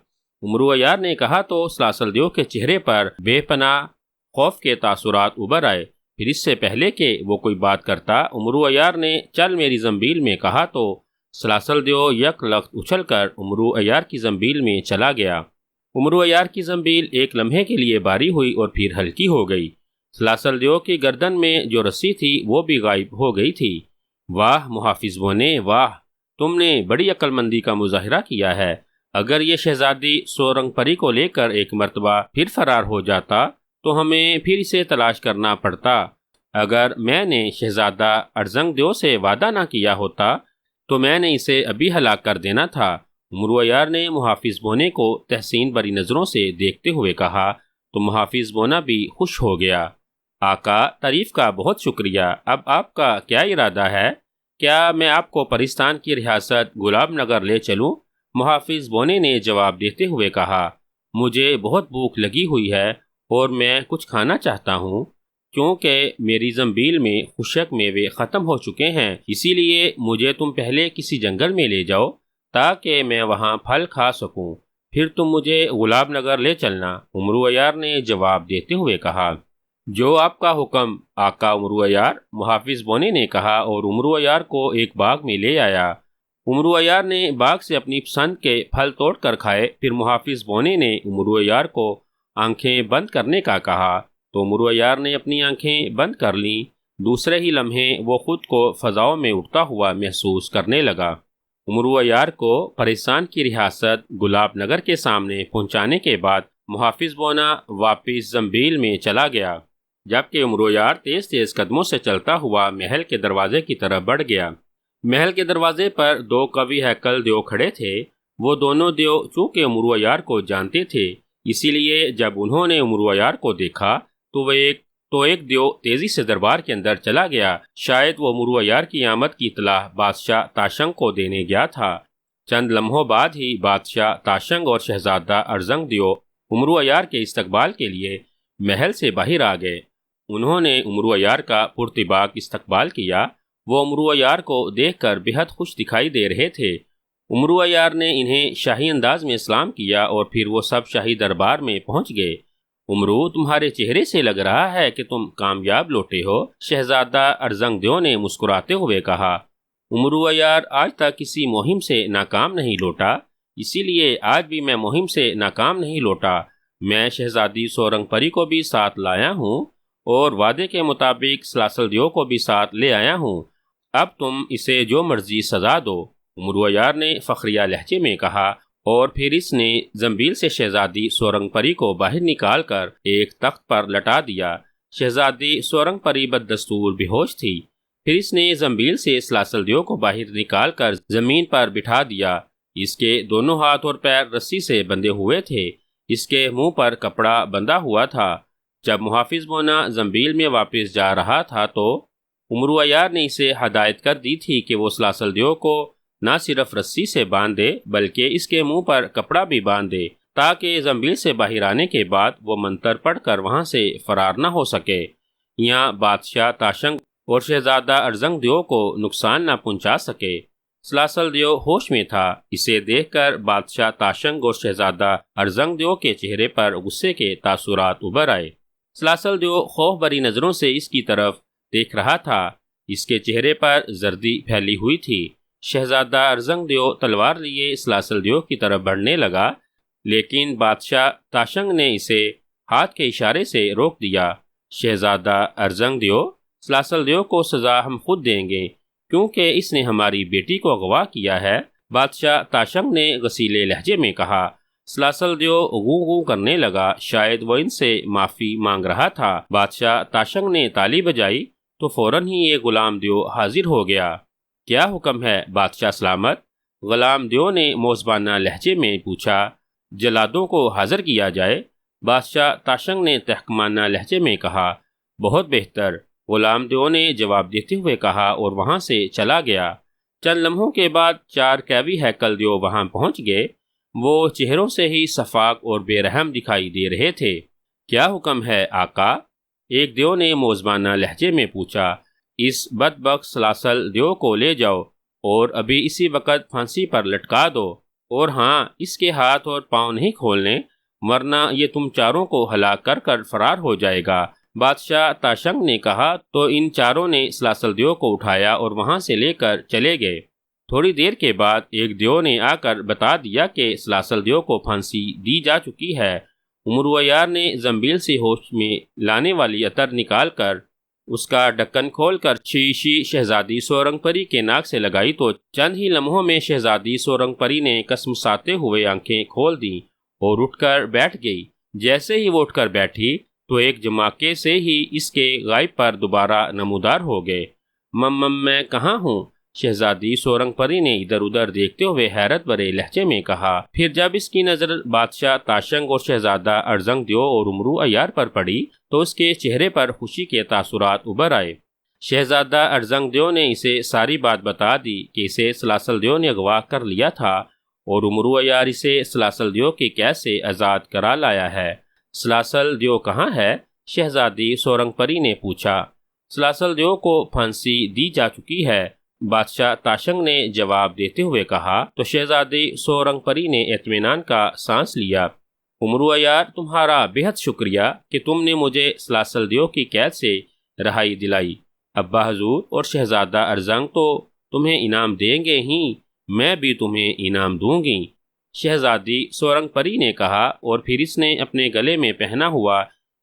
عمرو عیار نے کہا تو سلاسل دیو کے چہرے پر بے پناہ خوف کے تاثرات ابھر آئے۔ پھر اس سے پہلے کہ وہ کوئی بات کرتا عمرو عیار نے چل میری زنبیل میں کہا تو سلاسل دیو یک لخت اچھل کر عمرو عیار کی زنبیل میں چلا گیا۔ عمرو عیار کی زنبیل ایک لمحے کے لیے باری ہوئی اور پھر ہلکی ہو گئی۔ سلاسل دیو کی گردن میں جو رسی تھی وہ بھی غائب ہو گئی تھی۔ واہ محافظ بونے واہ، تم نے بڑی عقل مندی کا مظاہرہ کیا ہے۔ اگر یہ شہزادی سورنگ پری کو لے کر ایک مرتبہ پھر فرار ہو جاتا تو ہمیں پھر اسے تلاش کرنا پڑتا۔ اگر میں نے شہزادہ ارزنگ دیو سے وعدہ نہ کیا ہوتا تو میں نے اسے ابھی ہلاک کر دینا تھا۔ عمرو عیار نے محافظ بونے کو تحسین بھری نظروں سے دیکھتے ہوئے کہا تو محافظ بونا بھی خوش ہو گیا۔ آقا تعریف کا بہت شکریہ، اب آپ کا کیا ارادہ ہے؟ کیا میں آپ کو پرستان کی ریاست گلاب نگر لے چلوں؟ محافظ بونے نے جواب دیتے ہوئے کہا، مجھے بہت بھوک لگی ہوئی ہے اور میں کچھ کھانا چاہتا ہوں کیونکہ میری زنبیل میں خشک میوے ختم ہو چکے ہیں، اسی لیے مجھے تم پہلے کسی جنگل میں لے جاؤ تاکہ میں وہاں پھل کھا سکوں، پھر تم مجھے گلاب نگر لے چلنا، عمرو عیار نے جواب دیتے ہوئے کہا۔ جو آپ کا حکم آقا عمرو عیار، محافظ بونے نے کہا اور عمرو عیار کو ایک باغ میں لے آیا۔ عمرو عیار نے باغ سے اپنی پسند کے پھل توڑ کر کھائے، پھر محافظ بونے نے عمرو عیار کو آنکھیں بند کرنے کا کہا تو عمرو عیار نے اپنی آنکھیں بند کر لیں۔ دوسرے ہی لمحے وہ خود کو فضاؤں میں اڑتا ہوا محسوس کرنے لگا۔ عمرو عیار کو پریستان کی ریاست گلاب نگر کے سامنے پہنچانے کے بعد محافظ بونا واپس زنبیل میں چلا گیا، جبکہ عمرو عیار تیز تیز قدموں سے چلتا ہوا محل کے دروازے کی طرف بڑھ گیا۔ محل کے دروازے پر دو قوی ہیکل دیو کھڑے تھے۔ وہ دونوں دیو چونکہ عمرو عیار کو جانتے تھے اسی لیے جب انہوں نے امرو عیار کو دیکھا تو ایک دیو تیزی سے دربار کے اندر چلا گیا۔ شاید وہ امرو عیار کی آمد کی اطلاع بادشاہ تاشنگ کو دینے گیا تھا۔ چند لمحوں بعد ہی بادشاہ تاشنگ اور شہزادہ ارزنگ دیو امرو عیار کے استقبال کے لیے محل سے باہر آ گئے۔ انہوں نے امرو عیار کا پرتپاک استقبال کیا۔ وہ امرو عیار کو دیکھ کر بے حد خوش دکھائی دے رہے تھے۔ امرو عیار نے انہیں شاہی انداز میں سلام کیا اور پھر وہ سب شاہی دربار میں پہنچ گئے۔ امرو، تمہارے چہرے سے لگ رہا ہے کہ تم کامیاب لوٹے ہو، شہزادہ ارزنگ دیو نے مسکراتے ہوئے کہا۔ امرو عیار آج تک کسی مہم سے ناکام نہیں لوٹا، اسی لیے آج بھی میں مہم سے ناکام نہیں لوٹا۔ میں شہزادی سورنگ پری کو بھی ساتھ لایا ہوں اور وعدے کے مطابق سلاسل دیو کو بھی ساتھ لے آیا ہوں۔ اب تم اسے جو مرضی سزا دو، امرو عیار نے فخریہ لہجے میں کہا، اور پھر اس نے زنبیل سے شہزادی سورنگ پری کو باہر نکال کر ایک تخت پر لٹا دیا۔ شہزادی سورنگ پری بددستور بے ہوش تھی۔ پھر اس نے زنبیل سے سلاسل دیو کو باہر نکال کر زمین پر بٹھا دیا۔ اس کے دونوں ہاتھ اور پیر رسی سے بندھے ہوئے تھے۔ اس کے منہ پر کپڑا بندھا ہوا تھا۔ جب محافظ بونا زنبیل میں واپس جا رہا تھا تو امرو عیار نے اسے ہدایت کر دی تھی کہ وہ سلاسل دیو کو نہ صرف رسی سے باندھ دے بلکہ اس کے منہ پر کپڑا بھی باندھ دے تاکہ زنبیل سے باہر آنے کے بعد وہ منتر پڑھ کر وہاں سے فرار نہ ہو سکے، یہاں بادشاہ تاشنگ اور شہزادہ ارزنگ دیو کو نقصان نہ پہنچا سکے۔ سلاسل دیو ہوش میں تھا۔ اسے دیکھ کر بادشاہ تاشنگ اور شہزادہ ارزنگ دیو کے چہرے پر غصے کے تاثرات ابھر آئے۔ سلاسل دیو خوف بری نظروں سے اس کی طرف دیکھ رہا تھا۔ اس کے چہرے پر زردی پھیلی ہوئی تھی۔ شہزادہ ارزنگ دیو تلوار لیے سلاسل دیو کی طرف بڑھنے لگا، لیکن بادشاہ تاشنگ نے اسے ہاتھ کے اشارے سے روک دیا۔ شہزادہ ارزنگ دیو، سلاسل دیو کو سزا ہم خود دیں گے کیونکہ اس نے ہماری بیٹی کو اغوا کیا ہے، بادشاہ تاشنگ نے غصیلے لہجے میں کہا۔ سلاسل دیو غو غو کرنے لگا، شاید وہ ان سے معافی مانگ رہا تھا۔ بادشاہ تاشنگ نے تالی بجائی تو فوراً ہی یہ غلام دیو حاضر ہو گیا۔ کیا حکم ہے بادشاہ سلامت؟ غلام دیو نے موزبانہ لہجے میں پوچھا۔ جلادوں کو حاضر کیا جائے، بادشاہ تاشنگ نے تحکمانہ لہجے میں کہا۔ بہت بہتر، غلام دیو نے جواب دیتے ہوئے کہا اور وہاں سے چلا گیا۔ چند لمحوں کے بعد 4 کیوی ہیکل دیو وہاں پہنچ گئے۔ وہ چہروں سے ہی شفاق اور بے رحم دکھائی دے رہے تھے۔ کیا حکم ہے آقا؟ ایک دیو نے موزبانہ لہجے میں پوچھا۔ اس بدبخت سلاسل دیو کو لے جاؤ اور ابھی اسی وقت پھانسی پر لٹکا دو، اور ہاں، اس کے ہاتھ اور پاؤں نہیں کھولنے ورنہ یہ تم چاروں کو ہلاک کر کر فرار ہو جائے گا۔ بادشاہ تاشنگ نے کہا تو ان چاروں نے سلاسل دیو کو اٹھایا اور وہاں سے لے کر چلے گئے۔ تھوڑی دیر کے بعد ایک دیو نے آ کر بتا دیا کہ سلاسل دیو کو پھانسی دی جا چکی ہے۔ امرو عیار نے زنبیل سے ہوش میں لانے والی عطر نکال کر اس کا ڈھکن کھول کر شیشی شہزادی سورنگ پری کے ناک سے لگائی تو چند ہی لمحوں میں شہزادی سورنگ پری نے کسمساتے ہوئے آنکھیں کھول دیں اور اٹھ کر بیٹھ گئی۔ جیسے ہی وہ اٹھ کر بیٹھی تو ایک جماکے سے ہی اس کے غائب پر دوبارہ نمودار ہو گئے۔ میں کہاں ہوں؟ شہزادی سورنگ پری نے ادھر ادھر دیکھتے ہوئے حیرت بھرے لہجے میں کہا۔ پھر جب اس کی نظر بادشاہ تاشنگ اور شہزادہ ارزنگ دیو اور امرو عیار پر پڑی تو اس کے چہرے پر خوشی کے تاثرات ابھر آئے۔ شہزادہ ارزنگ دیو نے اسے ساری بات بتا دی کہ اسے سلاسل دیو نے اغوا کر لیا تھا اور امرو عیار اسے سلاسل دیو کی قید سے آزاد کرا لایا ہے۔ سلاسل دیو کہاں ہے؟ شہزادی سورنگ پری نے پوچھا۔ سلاسل دیو کو پھانسی دی جا چکی ہے، بادشاہ تاشنگ نے جواب دیتے ہوئے کہا تو شہزادی سورنگ پری نے اطمینان کا سانس لیا۔ امرو عیار، تمہارا بہت شکریہ کہ تم نے مجھے سلاسل دیو کی قید سے رہائی دلائی۔ ابا حضور اور شہزادہ ارزنگ تو تمہیں انعام دیں گے ہی، میں بھی تمہیں انعام دوں گی، شہزادی سورنگ پری نے کہا، اور پھر اس نے اپنے گلے میں پہنا ہوا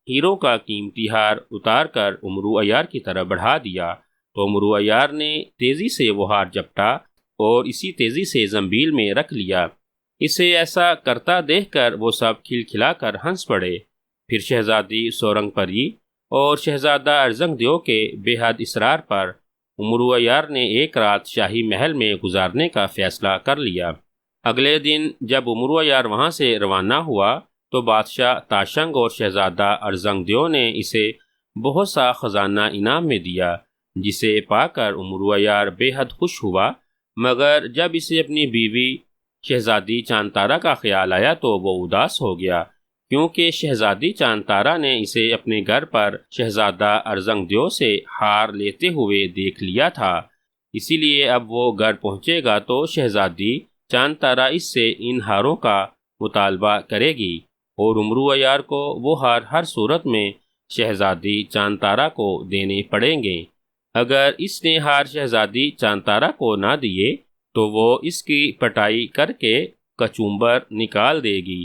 ہیروں کا قیمتی ہار اتار کر امرو عیار کی طرف بڑھا دیا تو امرو عیار نے تیزی سے وہ ہار جپٹا اور اسی تیزی سے زنبیل میں رکھ لیا۔ اسے ایسا کرتا دیکھ کر وہ سب کھلکھلا کر ہنس پڑے۔ پھر شہزادی سورنگ پری اور شہزادہ ارزنگ دیو کے بے حد اصرار پر امرو عیار نے ایک رات شاہی محل میں گزارنے کا فیصلہ کر لیا۔ اگلے دن جب امرو عیار وہاں سے روانہ ہوا تو بادشاہ تاشنگ اور شہزادہ ارزنگ دیو نے اسے بہت سا خزانہ انعام میں دیا، جسے پا کر امروایار بے حد خوش ہوا، مگر جب اسے اپنی بیوی شہزادی چانتارا کا خیال آیا تو وہ اداس ہو گیا، کیونکہ شہزادی چانتارا نے اسے اپنے گھر پر شہزادہ ارزنگ دیو سے ہار لیتے ہوئے دیکھ لیا تھا۔ اسی لیے اب وہ گھر پہنچے گا تو شہزادی چانتارا اس سے ان ہاروں کا مطالبہ کرے گی، اور امروایار کو وہ ہار ہر صورت میں شہزادی چانتارا کو دینے پڑیں گے۔ اگر اس نے ہار شہزادی چانتارا کو نہ دیے تو وہ اس کی پٹائی کر کے کچومبر نکال دے گی۔